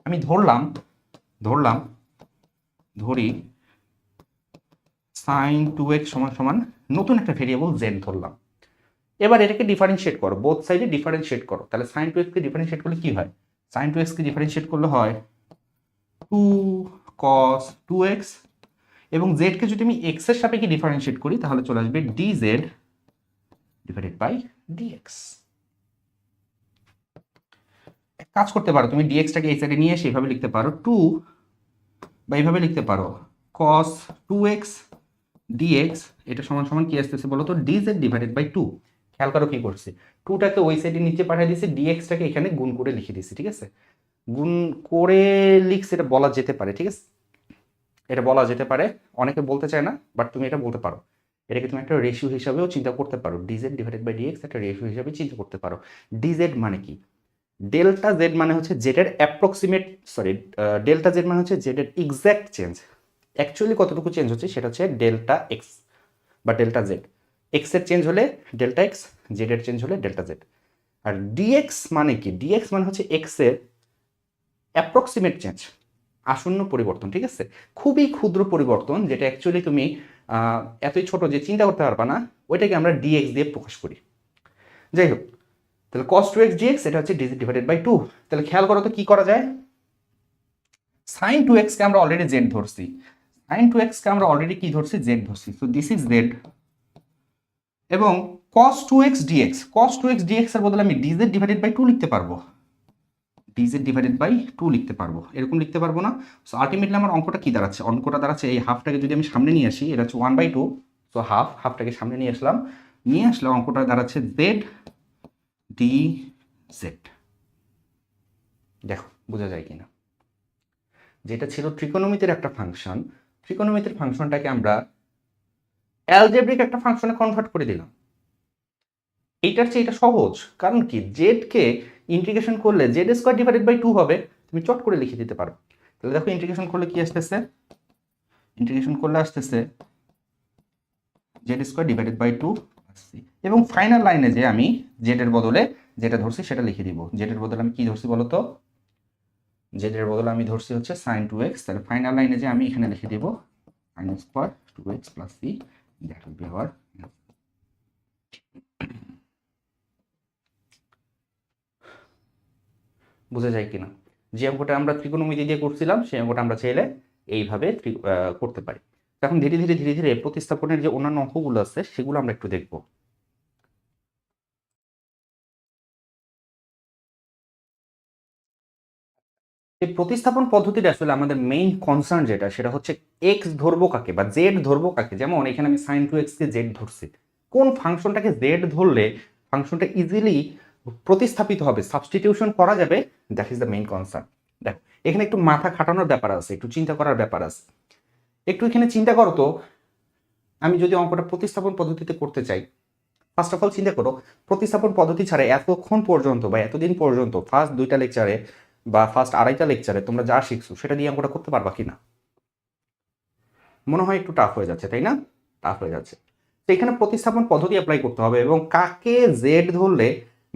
আমি ধরি sin 2x সমান নতুন একটা ভেরিয়েবল z ধরলাম। এবার এটাকে ডিফারেন্সিয়েট করো, বোথ সাইডে ডিফারেন্সিয়েট করো। তাহলে sin 2x কে ডিফারেন্সিয়েট করলে কি হয়? sin 2x কে ডিফারেন্সিয়েট করলে হয় 2 cos 2x, এবং z কে যদি আমি x এর সাপেক্ষে ডিফারেন্সিয়েট করি তাহলে চলে আসবে dz ডিভাইডেড বাই dx। এক কাজ করতে পারো, তুমি dx টাকে এই সাইডে নিয়ে এসে এইভাবে লিখতে পারো 2, বা এইভাবে লিখতে পারো cos 2x dx, এটা সমান কি আসতেছে বলো তো, dz ডিভাইডেড বাই 2। খেয়াল করো কি করছি, টুটাকে ওই সাইডে নিচে পাঠিয়ে দিয়েছি, ডিএক্সটাকে এখানে গুণ করে লিখে দিয়েছি, ঠিক আছে? গুণ করে লিখছি, এটা বলা যেতে পারে, ঠিক আছে? এটা বলা যেতে পারে, অনেকে বলতে চায় না, বাট তুমি এটা বলতে পারো। এটাকে তুমি একটা রেশিও হিসাবেও চিন্তা করতে পারো, ডিজেড ডিভাইডেড বাই ডিএক্স একটা রেশিও হিসাবে চিন্তা করতে পারো। ডিজেড মানে কি? ডেল্টা জেড মানে হচ্ছে জেডের অ্যাপ্রক্সিমেট, সরি, ডেল্টা জেড মানে হচ্ছে জেডের এক্স্যাক্ট চেঞ্জ। অ্যাকচুয়ালি কতটুকু চেঞ্জ হচ্ছে সেটা হচ্ছে ডেল্টা এক্স বা ডেল্টা জেড। এক্স এর চেঞ্জ হলে ডেল্টা এক্স, জেড এর চেঞ্জ হলে ডেল্টা জেড। আর ডিএক্স মানে কি? ডিএক্স মানে হচ্ছে এক্স এর অ্যাপ্রক্সিমেট চেঞ্জ, আসন্ন পরিবর্তন, ঠিক আছে? খুবই ক্ষুদ্র পরিবর্তন, যেটা অ্যাকচুয়ালি তুমি এতই ছোট যে চিন্তা করতে পারবা না, ওইটাকে আমরা ডিএক্স দিয়ে প্রকাশ করি। যাই হোক, তাহলে cos 2x dx এটা হচ্ছে ডিজ ডিভাইডেড বাই 2। তাহলে খেয়াল করো তো কি করা যায়। sin 2x কে আমরা অলরেডি z ধরছি, sin 2x কে আমরা অলরেডি কি ধরছি? z ধরছি। So this is z। এবং cos 2x dx, cos 2x dx এর বদলে আমি dz ডিভাইডেড বাই 2 লিখতে পারবো, dz ডিভাইডেড বাই 2 লিখতে পারবো, এরকম লিখতে পারবো না? সো আলটিমেটলি আমার অঙ্কটা কি দাঁড়াচ্ছে? অঙ্কটা দাঁড়াচ্ছে এই হাফটাকে যদি আমি সামনে নিয়ে আসি, এটা হচ্ছে 1/2, সো হাফটাকে সামনে নিয়ে আসলাম, নিয়ে আসলে অঙ্কটা দাঁড়াচ্ছে z dz। দেখো বোঝা যায় কিনা? যেটা ছিল ট্রিকোনোমিতির একটা ফাংশন, ট্রিকোনোমিতির ফাংশনটাকে আমরা অ্যালজেব্রিক একটা ফাংশনে কনভার্ট করে দিলাম। এইটার চেয়ে এটা সহজ, কারণ কি? জেড কে ইন্টিগ্রেশন করলে জেড স্কোয়ার ডিভাইডেড বাই 2 হবে, তুমি চট করে লিখে দিতে পারো। তাহলে দেখো ইন্টিগ্রেশন করলে কি আসতেছে? ইন্টিগ্রেশন করলে আসতেছে জেড স্কোয়ার ডিভাইডেড বাই 2 আসছে। এবং ফাইনাল লাইনে যে আমি জেড এর বদলে যেটা ধরছি সেটা লিখে দিব। জেড এর বদলে আমি কি ধরছি বলো তো? জেড এর বদলে আমি ধরছি হচ্ছে sin 2x। তাহলে ফাইনাল লাইনে যে আমি এখানে লিখে দিব sin square 2x plus c, that will be hour. বুঝা যায় কিনা? যে অঙ্কটা আমরা ত্রিকোণমিতি দিয়ে করছিলাম সেই অঙ্কটা আমরা চাইলে এইভাবে করতে পারি। এখন ধীরে ধীরে ধীরে ধীরে প্রতিস্থাপনের যে অন্যান্য অঙ্কগুলো আছে সেগুলো আমরা একটু দেখব। এই প্রতিস্থাপন পদ্ধতিটা আসলে আমাদের মেইন কনসার্ন যেটা, সেটা হচ্ছে এক্স ধরবো কাকে বা জেড ধরবো কাকে। যেমন এখানে আমি sin 2x কে জেড ধরছি, কোন ফাংশনটাকে জেড ধরলে ফাংশনটা ইজিলি প্রতিস্থাপিত হবে, সাবস্টিটিউশন করা যাবে, that is the main concern. দেখো এখানে একটু মাথা খাটানোর ব্যাপার আছে, একটু চিন্তা করার ব্যাপার আছে। একটু এখানে চিন্তা করো তো, আমি যদি অঙ্কটা প্রতিস্থাপন পদ্ধতিতে করতে চাই, ফার্স্ট অফ অল চিন্তা করো, প্রতিস্থাপন পদ্ধতি ছাড়া এতক্ষণ পর্যন্ত বা এতদিন পর্যন্ত ফার্স্ট 2টা লেকচারে বা ফার্স্ট 2.5টা লেকচারে তোমরা যা শিখছো সেটা দিয়ে অঙ্কটা করতে পারবা কিনা? মনে হয় একটু টাফ হয়ে যাচ্ছে, তাই না? টাফ হয়ে যাচ্ছে। তো এখানে প্রতিস্থাপন পদ্ধতি অ্যাপ্লাই করতে হবে এবং কাকে জেড ধরলে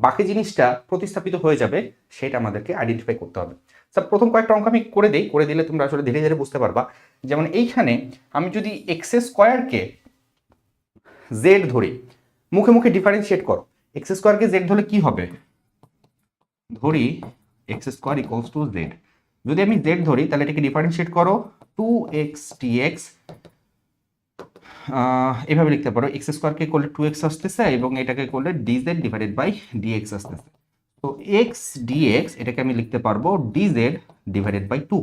বাকি জিনিসটা প্রতিস্থাপিত হয়ে যাবে সেটা আমাদেরকে আইডেন্টিফাই করতে হবে। স্যার প্রথম কয়েকটা অঙ্ক আমি করে দিই, করে দিলে তোমরা আসলে ধীরে ধীরে বুঝতে পারবা। যেমন এইখানে আমি যদি এক্স স্কোয়ারকে জেড ধরি, মুখে মুখে ডিফারেন্সিয়েট করো, এক্স স্কোয়ারকে জেড ধরলে কি হবে? ধরি x square equals to Z. যদি আমি জেড ধরি তাহলে এটাকে ডিফারেন্সিয়েট করো, 2x dx, এভাবে লিখতে পারো, এক্স স্কোয়ারকে করলে 2x আসতেছে এবং এটাকে করলে dz ডিভাইডেড বাই dx আসতেছে। তো x dx এটাকে আমি লিখতে পারবো dz ডিভাইডেড বাই 2।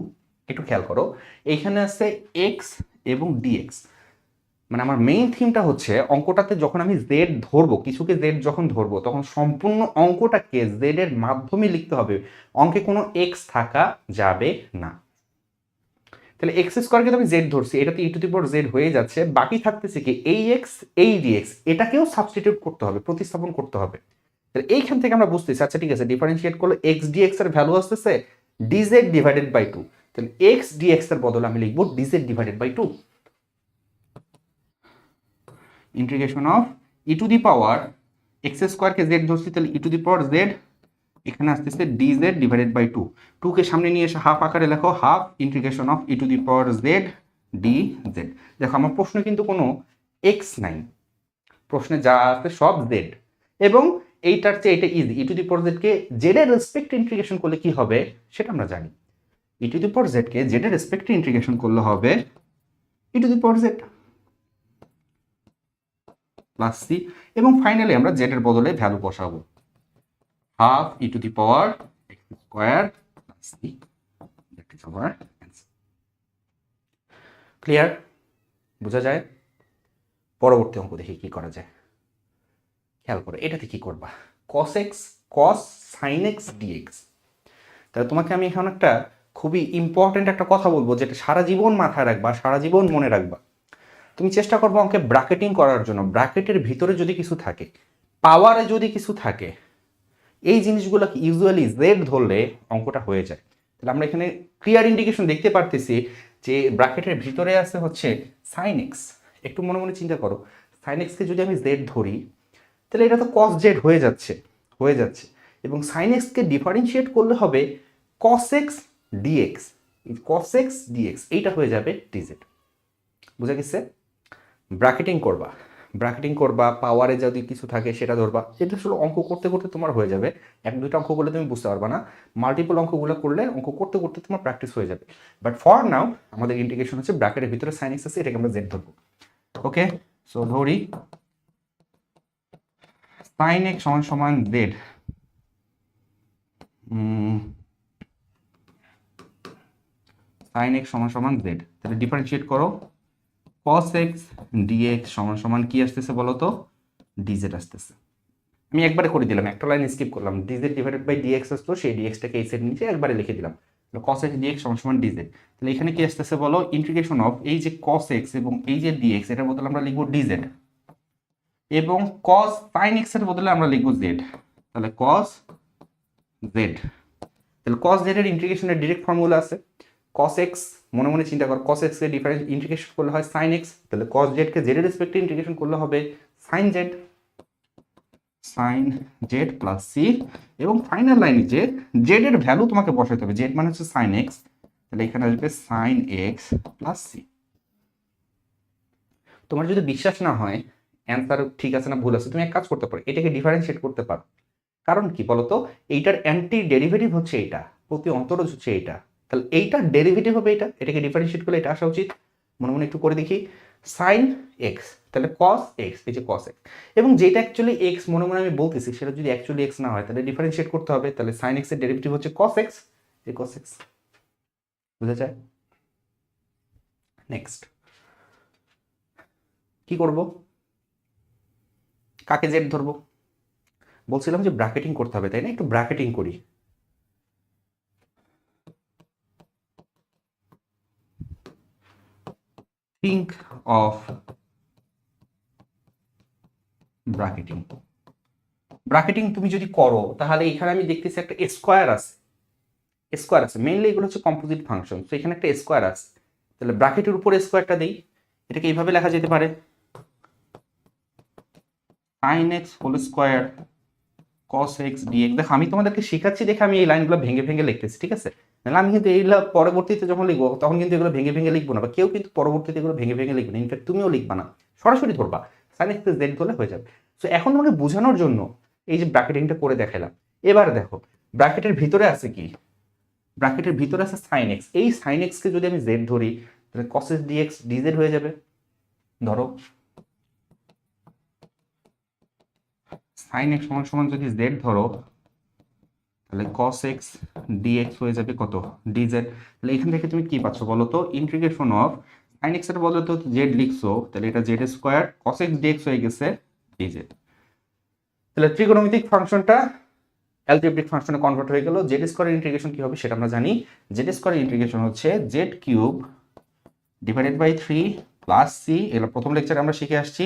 একটু খেয়াল করো, এইখানে আছে x এবং dx, মানে আমার মেইন থিমটা হচ্ছে অঙ্কটাতে যখন আমি জেড ধরবো, কিছুকে জেড যখন ধরবো তখন সম্পূর্ণ অঙ্কটাকে জেড এর মাধ্যমে লিখতে হবে, অঙ্কে কোনো এক্স থাকা যাবে না। তাহলে এক্স স্কোয়ারকে আমি জেড ধরছি, এটা তো ই টু দি পাওয়ার জেড হয়ে যাচ্ছে, বাকি থাকতেছে কি এই এক্স এই ডিএক্স, এটাকেও সাবস্টিটিউট করতে হবে, প্রতিস্থাপন করতে হবে। তাহলে এইখান থেকে আমরা বুঝতেছি, আচ্ছা ঠিক আছে, ডিফারেন্সিয়েট করলে এক্স ডিএক্স এর ভ্যালু আসতেছে ডিজেড ডিভাইডেড বাই 2। তাহলে এক্স ডিএক্স এর বদলে আমি লিখবো dz divided by 2। Integration of e to the power x স্কোয়ারকে জেড ধরছি, তাহলে ই টু দি পাওয়ার জেড, এখানে আসতেছে ডিজেড ডিভাইডেড বাই 2। 2 কে সামনে নিয়ে এসে হাফ আকারে লেখো, half integration of e to the power Z D Z. দেখো আমার প্রশ্নে কিন্তু কোনো এক্স নাই, প্রশ্নে যা আছে সব জেড, এবং এইটার চেয়ে এটা easy. E to the power z কে জেড এর রেসপেক্টে ইন্টিগ্রেশন করলে কি হবে সেটা আমরা জানি। E to the power z কে জেড এর রেসপেক্টে ইন্টিগ্রেশন করলে হবে e to the power z plus c, এবং ফাইনালি আমরা জেড এর বদলে ভ্যালু বসাবো, half e to the power x square plus C, that is our answer. Clear? বোঝা যায়? পরবর্তী অঙ্ক দেখি কি করা যায়। খেয়াল করো এটাতে কি করবা, cos x cos sin x dx। তাহলে তোমাকে আমি এখন একটা খুবই ইম্পর্টেন্ট একটা কথা বলবো, যেটা সারা জীবন মাথায় রাখবা, সারা জীবন মনে রাখবা। তুমি চেষ্টা করবো অঙ্কে ব্র্যাকেটিং করার জন্য, ব্র্যাকেটের ভিতরে যদি কিছু থাকে, পাওয়ারে যদি কিছু থাকে, এই জিনিসগুলোকে ইউজুয়ালি জেড ধরলে অঙ্কটা হয়ে যায়। তাহলে আমরা এখানে ক্লিয়ার ইন্ডিকেশন দেখতে পারতেছি যে ব্র্যাকেটের ভিতরে আছে হচ্ছে সাইন এক্স। একটু মনে মনে চিন্তা করো, সাইন এক্সকে যদি আমি জেড ধরি তাহলে এটা তো কস জেড হয়ে যাচ্ছে এবং সাইন এক্সকে ডিফারেন্সিয়েট করলে হবে cos x dx. Cos x dx এইটা হয়ে যাবে ডিজেড। বুঝা গেছে? ব্র্যাকেটিং করবা, পাওয়ারে যদি কিছু থাকে সেটা ধরবা। এটা আসলে অঙ্ক করতে করতে তোমার হয়ে যাবে। এক দুইটা অঙ্ক করলে তুমি বুঝতে পারবা না, মাল্টিপল অঙ্কগুলো করলে অঙ্ক করতে করতে তোমার প্র্যাকটিস হয়ে যাবে। বাট ফর নাও আমাদের ইন্টিগ্রেশন হচ্ছে ব্র্যাকেটের ভিতরে সাইন এক্স আছে, এটাকে আমরা জেড ধরবো। ওকে, সো ধরি সাইন এক্স সমান সমান জেড। সাইন এক্স সমান সমান জেড, তাহলে ডিফারেন্সিয়েট করো। cos x dx সমান সমান কি আসতেছে বলো তো? dz আসতেছে। আমি একবারে করে দিলাম, একটা লাইন স্কিপ করলাম, dz ডিভাইডেড বাই dx আসতো, সেই dxটাকে এই সাইড নিচে একবারে লিখে দিলাম। cos x dx সমান সমান dz। তাহলে এখানে কি আসতেছে বলো? ইন্টিগ্রেশন অফ এই যে cos x এবং এই যে dx, এটার বদলে আমরা লিখবো dz, এবং cos sin x এর বদলে আমরা লিখবো z। তাহলে cos z, তাহলে cos z এর ইন্টিগ্রেশনের ডাইরেক্ট ফর্মুলা আছে cos x, মনে মনে চিন্তা কর, cos x কে ডিফারেন্স ইন্টিগ্রেশন করলে হয় sin x, তাহলে cos z কে z এর রেসপেক্টে ইন্টিগ্রেশন করলে হবে sin z প্লাস c, এবং ফাইনাল লাইনে যে z এর ভ্যালু তোমাকে বসাতে হবে, z মানে হচ্ছে sin x, তাহলে এখানে আসবে sin x প্লাস c। তোমার যদি বিশ্বাস না হয় অ্যান্সার ঠিক আছে না ভুল আছে, তুমি এক কাজ করতে পারো, এটাকে ডিফারেন্সিয়েট করতে পারো। কারণ কি বলতো, এইটার অ্যান্টি ডেরিভেটিভ হচ্ছে এইটা, প্রতি অন্তরজ হচ্ছে এইটা, তাহলে এইটার ডেরিভেটিভ হবে এটা, এটাকে ডিফারেন্সিয়েট করলে এটা আসা উচিত। মনে মনে একটু করে দেখি, সাইন এক্স, তাহলে কস এক্স, এই যে কস এক্স, এবং যেটা অ্যাকচুয়ালি এক্স মনে মনে আমি বলতেছি সেটা যদি অ্যাকচুয়ালি এক্স না হয় তাহলে ডিফারেন্সিয়েট করতে হবে, তাহলে সাইন এক্স এর ডেরিভেটিভ হচ্ছে কস এক্স, এই কস এক্স। বুঝা যায়? নেক্সট কি করব, কাকে জেড ধরবো? বলছিলাম যে ব্র্যাকেটিং করতে হবে, তাই না? একটু ব্র্যাকেটিং করি। think of ব্র্যাকেটিং তুমি যদি করো তাহলে এখানে আমি দেখতেছি একটা স্কোয়ার আছে, মেইনলি এগুলো হচ্ছে কম্পোজিট ফাংশন, তো এখানে একটা স্কোয়ার আছে, তাহলে ব্র্যাকেটের উপর স্কোয়ারটা দেই, এটাকে এইভাবে লেখা যেতে পারে sin x whole square cos x dx। দেখো আমি তোমাদেরকে শেখাচ্ছি দেখে আমি এই লাইনগুলো ভেঙে ভেঙে লিখতেছি, ঠিক আছে? তাহলে আমি কিন্তু এইগুলো পরবর্তীতে যখন লিখবো তখন কিন্তু এগুলো ভেঙে ভেঙে লিখবো না, বা কেউ কিন্তু পরবর্তীতে এগুলো ভেঙে ভেঙে লিখবে না, ইনফ্যাক্ট তুমিও লিখবা না, সরাসরি ধরবা sin x z ধরলে হয়ে যাবে। তো এখন তোমাকে বোঝানোর জন্য এই যে ব্র্যাকেটিংটা করে দেখালাম। এবার দেখো ব্র্যাকেটের ভিতরে আছে কি, ব্র্যাকেটের ভিতরে আছে sin x, এই sin x কে যদি আমি z ধরি তাহলে cos x dx dz হয়ে যাবে। ধরো sin x সমান সমান যদি z ধরো তাহলে cos x dx হয়ে যাবে কত? dz। তাহলে এখান থেকে তুমি কি পাচ্ছ বলো তো? ইন্টিগ্রেশন অফ sin x এর বদলে তো z লিখছো, তাহলে এটা z square cos x dx হয়ে গেছে dz। তাহলে ত্রিকোণমিতিক ফাংশনটা অ্যালজেব্রিক ফাংশনে কনভার্ট হয়ে গেল। z স্কয়ারের ইন্টিগ্রেশন কি হবে সেটা আমরা জানি, z স্কয়ারের ইন্টিগ্রেশন হচ্ছে z cube divided by 3 plus c, এগুলো প্রথম লেকচারে আমরা শিখে আসছি,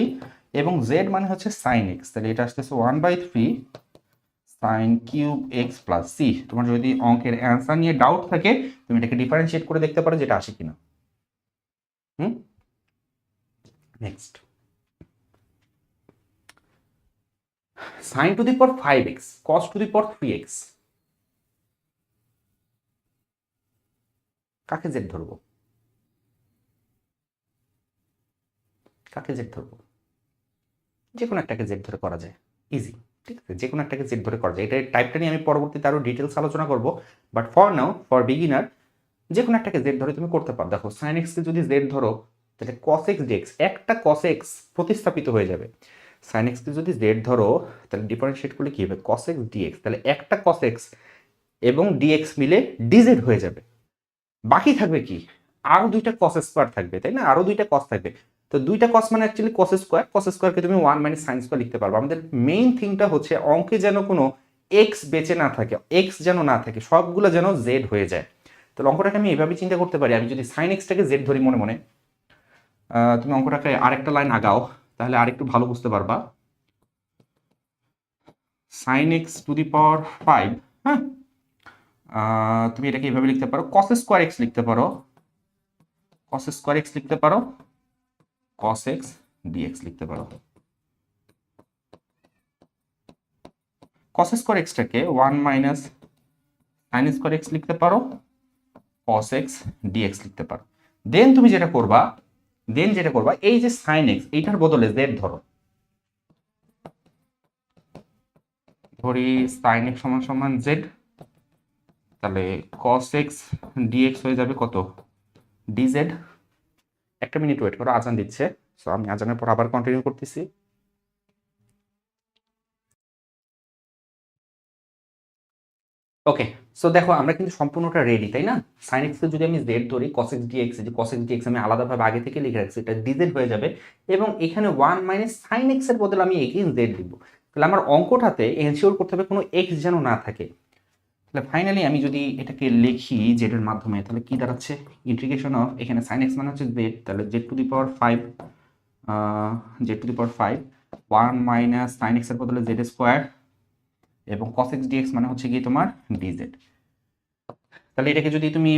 এবং z মানে হচ্ছে sin x, তাহলে এটা আসতেছে 1/3 sin cube x plus c। তোমার যদি অঙ্কের অ্যান্সার নিয়ে ডাউট থাকে তুমি এটাকে ডিফারেন্সিয়েট করে দেখতে পারো যেটা আসে কিনা। Next sin two the power 5x cos two the power 3x, কাকে জেড ধরবো? যে কোনো একটাকে জেড ধরে করা যায়, ইজি, ঠিক আছে? যে কোনো একটাকে জেড ধরে করা যায়। এটা টাইপটা নিয়ে আমি পরবর্তীতে আরো ডিটেলস আলোচনা করব, but for now for beginner যে কোনো একটাকে জেড ধরে তুমি করতে পারো। দেখো sin x কে যদি জেড ধরো তাহলে cos x dx, একটা cos x প্রতিস্থাপিত হয়ে যাবে। sin x কে যদি জেড ধরো তাহলে ডিফারেন্সিয়েট করলে কি হবে? cos x dx, তাহলে একটা cos x এবং dx মিলে dz হয়ে যাবে। বাকি থাকবে কি? আরো দুইটা cos স্কয়ার থাকবে, তাই না? আরো দুইটা cos থাকবে। তো দুইটা কস মানে অ্যাকচুয়ালি কস স্কোয়ারকে তুমি 1 মাইনাস সাইন স্কোয়ার লিখতে পারবো। আমাদের মেইন থিংটা হচ্ছে অঙ্কে যেন কোনো এক্স বেঁচে না থাকে, এক্স যেন না থাকে, সবগুলো যেন জেড হয়ে যায়। তাহলে অঙ্কটাকে আমি এভাবে চিন্তা করতে পারি, আমি যদি সাইন এক্সটাকে জেড ধরি মনে মনে, তুমি অঙ্কটাকে আরেকটা লাইন আগাও তাহলে আরেকটু ভালো বুঝতে পারবা। Sine x two the power 5, হ্যাঁ, তুমি এটাকে এভাবে লিখতে পারো, কস স্কোয়ার এক্স লিখতে পারো, কস স্কোয়ার এক্স লিখতে পারো, কস এক্স ডিএক্স লিখতে পারো। কস স্কোয়ার এক্সটাকে 1 মাইনাস সাইন স্কোয়ার এক্স লিখতে পারো, কস এক্স ডিএক্স লিখতে পারো। দেন তুমি যেটা করবা, এই যে সাইন এক্স এইটার বদলে জেড ধরো, ধরি সাইন এক্স সমান সমান জেড, তাহলে কস এক্স ডিএক্স হয়ে যাবে কত, ডিজেড। একটা মিনিট ওয়েট করো, আজান দিচ্ছে, সো আমি আজানের পর আবার কন্টিনিউ করতেছি। ওকে, সো দেখো আমরা কিন্তু সম্পূর্ণটা রেডি, তাই না? সাইন এক্স যদি আমি জেড ধরি, কস এক্স ডিএক্স, যে কস এক্স ডিএক্স আমি আলাদাভাবে আগে থেকে লিখে রাখছি, এটা ডিজেড হয়ে যাবে, এবং এখানে 1 মাইনাস সাইন এক্স এর বদলে আমি এগেইন জেড লিখবো। তাহলে আমার অঙ্কটাতে এনশিওর করতে হবে কোনো এক্স যেন না থাকে। তাহলে ফাইনালি আমি যদি এটাকে লিখি জেড এর মাধ্যমে, তাহলে কি দাঁড়াচ্ছে, ইন্টিগ্রেশন অফ, এখানে সাইন এক্স মানে হচ্ছে জেড, তাহলে Z two the power 5, Z two the power 5, 1 minus sine x এর বদলে জেড স্কোয়ার, এবং cos x dx মানে হচ্ছে কি তোমার dz। তাহলে এটাকে যদি তুমি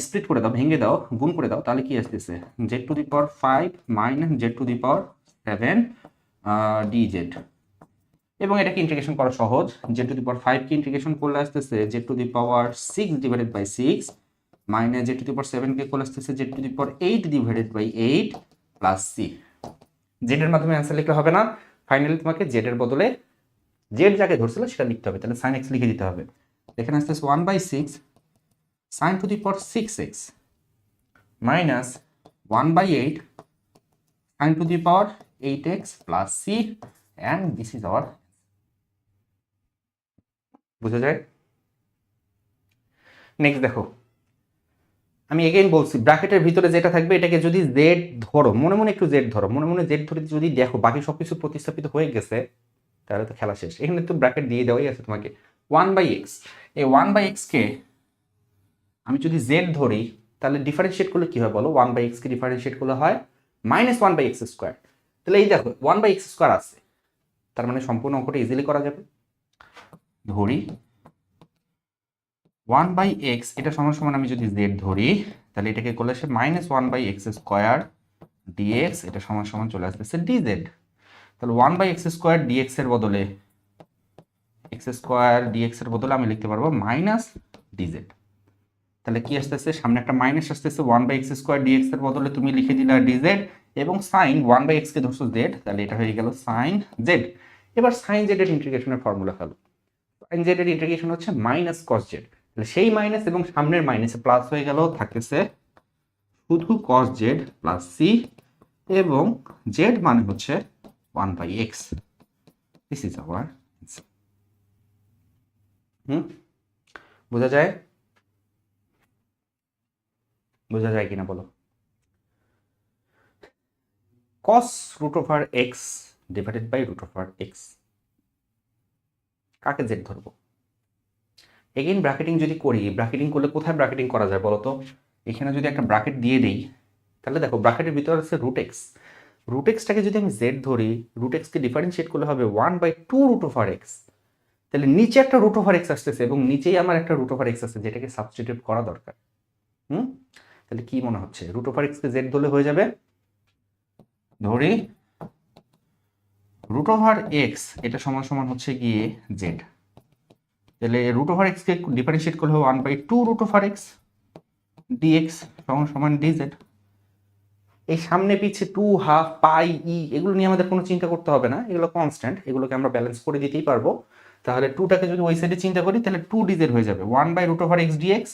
স্প্লিট করে দাও, ভেঙে দাও, গুণ করে দাও, তাহলে কি আসতেছে, z to the power 5 minus z to the power 7 dz। এবং এটাকে ইন্টিগ্রেশন করা সহজ, z টু দি পাওয়ার 5 কে ইন্টিগ্রেশন করলে আসতেছে z to the power 6 divided by 6 minus z to the power 7 কে করলে আসতেছে z to the power 8 divided by 8 plus c। z এর মাধ্যমে অ্যান্সার লিখলে হবে না, ফাইনালি তোমাকে z এর বদলে জেড যাকে ধরছিল সেটা লিখতে হবে, তাহলে সাইন এক্স লিখে দিতে হবে। এখানে আসতেছে 1/6 sine to the power 6x minus 1/8 sine to the power 8x plus c, and this is our. বুঝা যায়? নেক্সট দেখো, আমি এগেইন বলছি ব্র্যাকেটের ভিতরে যেটা থাকবে এটাকে যদি জেড ধরো, মনে মনে একটু জেড ধরো, মনে মনে জেড ধরে যদি দেখো বাকি সবকিছু প্রতিস্থাপিত হয়ে গেছে, তাহলে তো খেলা শেষ। এখানে তো ব্র্যাকেট দিয়ে দেওয়াই আছে তোমাকে 1/x, এই 1/x কে আমি যদি জেড ধরি তাহলে ডিফারেন্সিয়েট করলে কি হয় বলো, 1/x কে ডিফারেন্সিয়েট করলে হয় মাইনাস 1/x স্কোয়ার। তাহলে এই দেখো 1/x স্কোয়ার আছে, তার মানে সম্পূর্ণ অঙ্কটা ইজিলি করা যাবে। ধরি 1/x এটা সমান সমান আমি যদি জেড ধরি, তাহলে এটাকে করলে সে মাইনাস 1/x স্কোয়ার ডিএক্স, এটা সমান সমান চলে আসতেছে ডিজেড। তাহলে 1/x স্কোয়ার ডিএক্স এর বদলে, এক্স স্কোয়ার ডিএক্স এর বদলে আমি লিখতে পারবো মাইনাস ডিজেড। তাহলে কি আসতেছে, সামনে একটা মাইনাস আসতেছে, 1/x স্কোয়ার ডিএক্স এর বদলে তুমি লিখে দিলা ডিজেড, এবং সাইন 1/x কে ধরছো জেড, তাহলে এটা হয়ে গেল সাইন জেড। এবার সাইন জেড এর ইন্টিগ্রেশনের ফর্মুলা ফেলো, সাইন জেড এর ইন্টিগ্রেশন হচ্ছে মাইনাস কস জেড, তাহলে সেই মাইনাস এবং সামনের মাইনাসে প্লাস হয়ে গেল, থাকতেছে শুধু কস জেড প্লাস সি, এবং জেড মানে হচ্ছে 1/x। This is our answer. বোঝা যায়? বোঝা যায় কিনা বলো? cos root over x divided by root over x, কাকে জেড ধরবো? এগেইন ব্র্যাকেটিং যদি করি, ব্র্যাকেটিং করলে কোথায় ব্র্যাকেটিং করা যায় বলো তো? এখানে যদি একটা ব্র্যাকেট দিয়ে দেই, তাহলে দেখো ব্র্যাকেটের ভিতরে আছে রুট এক্স, রুট এক্সটাকে যদি আমি জেড ধরি, রুট এক্সকে ডিফারেন্সিয়েট করলে হবে 1/2 রুট ওভার এক্স। তাহলে নিচে একটা রুট ওভার এক্স আসতেছে এবং নিচেই আমার একটা রুট ওভার এক্স আছে, যেটাকে সাবস্টিটিউট করা দরকার। তাহলে কি মনে হচ্ছে, রুট ওভার এক্সকে জেড ধরলে হয়ে যাবে? ধরি রুট ওভার এক্স এটা সমান সমান হচ্ছে গিয়ে জেড, তাহলে রুট ওভার এক্সকে ডিফারেন্সিয়েট করলে হবে 1/2 রুট ওভার এক্স ডিএক্স সমান সমান ডিজেড। এই সামনে পিছে 2 হাফ পাই ই এগুলো নিয়ে আমাদের কোনো চিন্তা করতে হবে না, এগুলো কনস্ট্যান্ট, এগুলোকে আমরা ব্যালেন্স করে দিতেই পারবো। তাহলে 2টাকে যদি ওই সাইডে চিন্তা করি তাহলে 2 ডিজেড হয়ে যাবে, 1/root over x dx,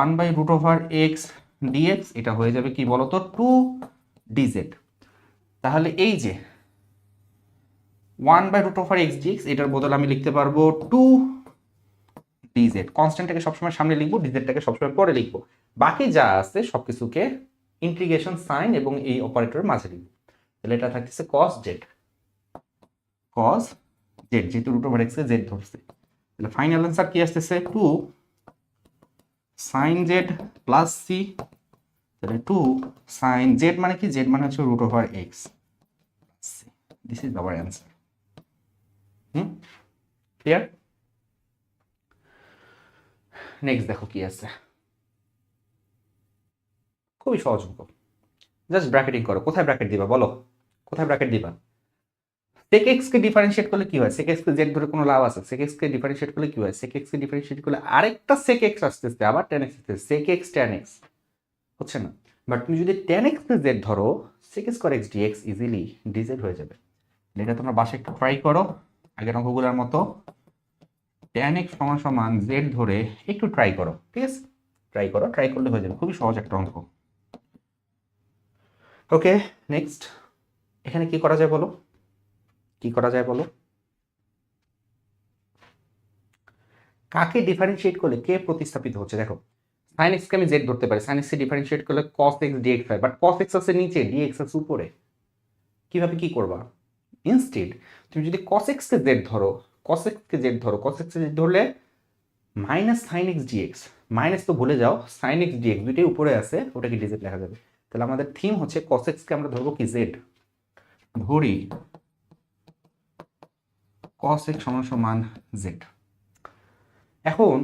1/root over x dx, এটা হয়ে যাবে কি বলতো 2 ডিজেড। তাহলে এই যে 1/root over x dx এটার বদলে আমি লিখতে পারবো 2 ডিজেড। কনস্ট্যান্টটাকে সবসময় সামনে লিখবো, ডিজেডটাকে সবসময় পরে লিখবো, বাকি যা আছে সবকিছুকে ইন্টিগ্রেশন সাইন এবং এই অপারেটরের মাঝে লিখব। তাহলে এটা থাকতেছে cos z, cos z যেহেতু √x এ z ধরছে, তাহলে ফাইনাল অ্যান্সার কি আসতেছে 2 sin z প্লাস c। তাহলে 2 sin z মানে কি, z মানে হচ্ছে √x, this is our answer. Clear? Next দেখো কি আছে, খুবই সহজ অঙ্ক, জাস্ট ব্র্যাকেটিং করো। কোথায় ব্র্যাকেট দিবা বলো, কোথায় ব্র্যাকেট দিবা? sec x কে ডিফারেন্সিয়েট করলে কি হয়? sec x কে z ধরে কোনো লাভ আছে? sec x কে ডিফারেন্সিয়েট করলে কি হয়? sec x কে ডিফারেন্সিয়েট করলে আরেকটা sec x আসতেছে, আবার tan x আসতেছে, sec x tan x হচ্ছে না। বাট তুমি যদি tan x কে z ধরো, sec square x dx easily dz হয়ে যাবে। এটা তোমরা বাসায় একটু ট্রাই করো আগের অঙ্কগুলোর মতো, tan x সমান z ধরে একটু ট্রাই করো, ঠিক আছে? ট্রাই করো, ট্রাই করলে হয়ে যাবে, খুবই সহজ একটা অঙ্ক। ওকে, নেক্সট এখানে কি করা যায় বলো, কি করা যায় বলো? কাকে ডিফারেন্সিয়েট করলে কে প্রতিস্থাপিত হচ্ছে? দেখো sin x কে আমি z ধরতে পারি, sin x কে ডিফারেন্সিয়েট করলে cos x dx হয়, বাট cos x আছে নিচে, dx আছে উপরে। কিভাবে কি করবা? ইনস্টেড তুমি যদি cos x কে z ধরো, cos x কে z ধরো, cos x কে z ধরলে minus sin x dx, minus তো ভুলে যাও, sin x dx দুইটাই উপরে আছে, ওটাকে dz লেখা যাবে। তাহলে আমাদের থিম হচ্ছে cos x কে আমরা ধরবো কি, z ধরি cos x সমান z। এখন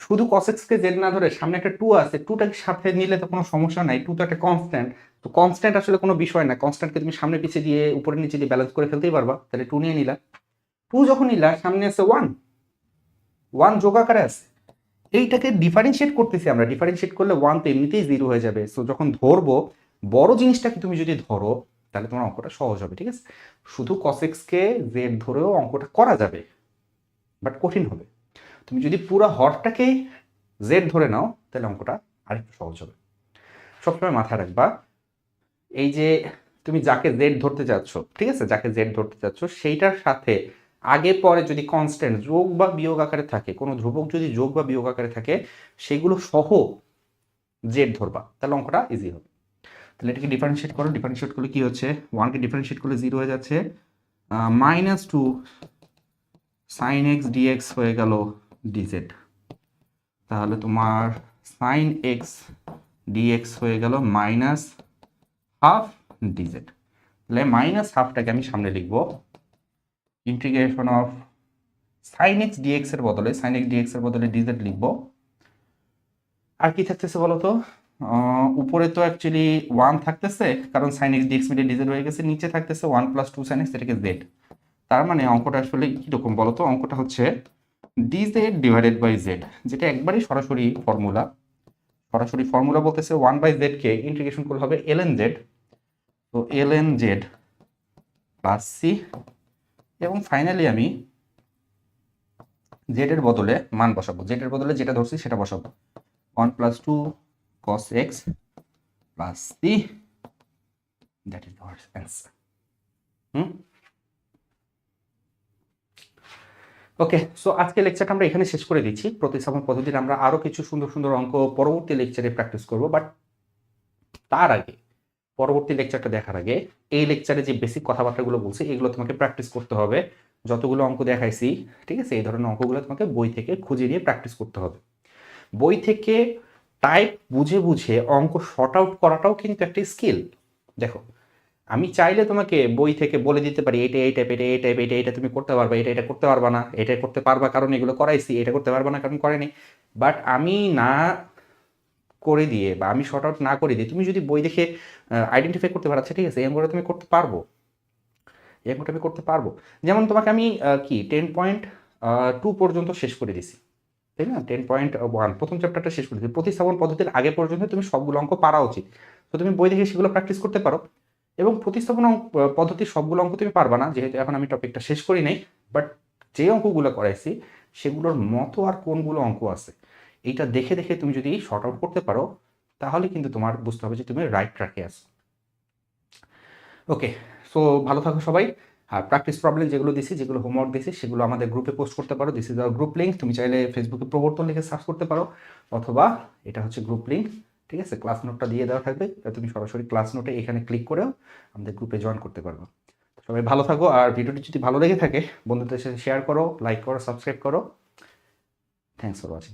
শুধু cos x কে z না ধরে সামনে একটা 2 আছে, 2টাকে সাথে নিলে তো কোনো সমস্যা নাই, 2 তো একটা কনস্ট্যান্ট, তো কনস্ট্যান্ট আসলে কোনো বিষয় না, কনস্ট্যান্টকে তুমি সামনে পিছিয়ে দিয়ে উপরে নিচে দিয়ে ব্যালেন্স করে ফেলতেই পারবা। তাহলে 2 নিয়ে নিলা, 2 যখন নিলা সামনে আছে 1, 1 যোগ আকারে আছে, এইটাকে ডিফারেন্সিয়েট করতেছি আমরা, ডিফারেন্সিয়েট করলে 1 তো এমনিতেই 0 হয়ে যাবে। সো যখন ধরবো বড় জিনিসটাকে তুমি যদি ধরো তাহলে তোমার অঙ্কটা সহজ হবে, ঠিক আছে? শুধু cos x কে z ধরেও অঙ্কটা করা যাবে, বাট কঠিন হবে। তুমি যদি পুরো হরটাকে z ধরে নাও তাহলে অঙ্কটা আরেকটু সহজ হবে। সবসময় মাথায় রাখবা, এই যে তুমি যাকে z ধরতে যাচ্ছ, ঠিক আছে, যাকে z ধরতে যাচ্ছ সেইটার সাথে আগে পরে যদি কনস্ট্যান্ট যোগ বা বিয়োগ আকারে থাকে, কোনো ধ্রুবক যদি যোগ বা বিয়োগ আকারে থাকে, সেগুলো সহ z ধরবা, তাহলে অঙ্কটা ইজি হবে। তাহলে এটাকে ডিফারেন্সিয়েট করো, ডিফারেন্সিয়েট করলে কি হচ্ছে, 1 কে ডিফারেন্সিয়েট করলে 0 হয়ে যাচ্ছে, -2 sin x dx হয়ে গেল dz। তাহলে তোমার sin x dx হয়ে গেল -½ dz। তাহলে -হাফটাকে আমি সামনে লিখব, integration of sin x dx এর বদলে, sin x dx এর বদলে dz লিখব। আর কি থাকতেছে বলো তো? উপরে তো অ্যাকচুয়ালি 1 থাকতেছে, কারণ sin x dx মিলে dz হয়ে গেছে, নিচে থাকতেছে 1 + 2 sin x, এটাকে z। তার মানে অঙ্কটা আসলে কিরকম বলো তো? অঙ্কটা হচ্ছে dz ডিভাইডেড বাই z, যেটা একবারই সরাসরি ফর্মুলা। সরাসরি ফর্মুলা বলতেছে 1/z কে ইন্টিগ্রেশন করলে হবে ln z, তো ln z প্লাস c, এবং ফাইনালি আমি z এর বদলে মান বসাবো, z এর বদলে যেটা ধরছি সেটা বসাবো, 1 + 2 cos x plus c, that is our answer. Okay, so আজকে লেকচারটা আমরা এখানে শেষ করে দিচ্ছি। প্রতিস্থাপন পদ্ধতির আমরা আরো কিছু সুন্দর সুন্দর অঙ্ক পরবর্তী লেকচারে প্র্যাকটিস করব, বাট তার আগে, পরবর্তী লেকচারটা দেখার আগে এই লেকচারে যে বেসিক কথাবার্তাগুলো বলছি এগুলো তোমাকে প্র্যাকটিস করতে হবে। যতগুলো অঙ্ক দেখাইছি, ঠিক আছে, এই ধরনের অঙ্কগুলো তোমাকে বই থেকে খুঁজে নিয়ে প্র্যাকটিস করতে হবে। বই থেকে টাইপ বুঝে বুঝে অঙ্ক শর্ট আউট করাটাও কিন্তু একটা স্কিল। দেখো, আমি চাইলে তোমাকে বই থেকে বলে দিতে পারি এটা এই টাইপ, এটা এই টাইপ, এটা এটা তুমি করতে পারবা, এটা এটা করতে পারবা না, এটা করতে পারবা কারণ এগুলো করাইছি, এটা করতে পারবা না কারণ করেনি। বাট আমি না করে দিয়ে বা আমি শর্ট আউট না করে দিয়ে তুমি যদি বই দেখে আইডেন্টিফাই করতে পারছো, ঠিক আছে, এই অঙ্কটা তুমি করতে পারবো, এই অঙ্কটা আমি করতে পারবো। যেমন তোমাকে আমি কি 10.2 পর্যন্ত শেষ করে দিছি, তাই না? 10.1 প্রথম চ্যাপ্টারটা শেষ করে দিচ্ছি। প্রতিস্থাপন পদ্ধতির আগে পর্যন্ত তুমি সবগুলো অঙ্ক পারা উচিত, তো তুমি বই দেখে সেগুলো প্র্যাকটিস করতে পারো। এবং প্রতিস্থাপন পদ্ধতির সবগুলো অঙ্ক তুমি পারবা না, যেহেতু এখন আমি টপিকটা শেষ করি নাই, বাট যে অঙ্কগুলো করাইছি সেগুলোর মতো আর কোনগুলো অঙ্ক আছে এইটা দেখে দেখে তুমি যদি শর্ট আউট করতে পারো তাহলে কিন্তু তোমার বুঝতে হবে যে তুমি রাইট ট্র্যাকে আছো। ওকে, সো ভালো থাকো সবাই। আর প্র্যাকটিস প্রবলেম যেগুলো দিছি, যেগুলো হোমওয়ার্ক দিছি, সেগুলো আমাদের গ্রুপে পোস্ট করতে পারো। This is hour group link. তুমি চাইলে ফেসবুকে প্রবর্তন লিখে সার্চ করতে পারো, অথবা এটা হচ্ছে গ্রুপ লিঙ্ক, ঠিক আছে, ক্লাস নোটটা দিয়ে দেওয়া থাকবে, তুমি সরাসরি ক্লাস নোটে এখানে ক্লিক করেও আমাদের গ্রুপে জয়েন করতে পারবে। সবাই ভালো থাকো, আর ভিডিওটি যদি ভালো লেগে থাকে বন্ধুদের সাথে শেয়ার করো, লাইক করো, সাবস্ক্রাইব করো। Thanks for watching.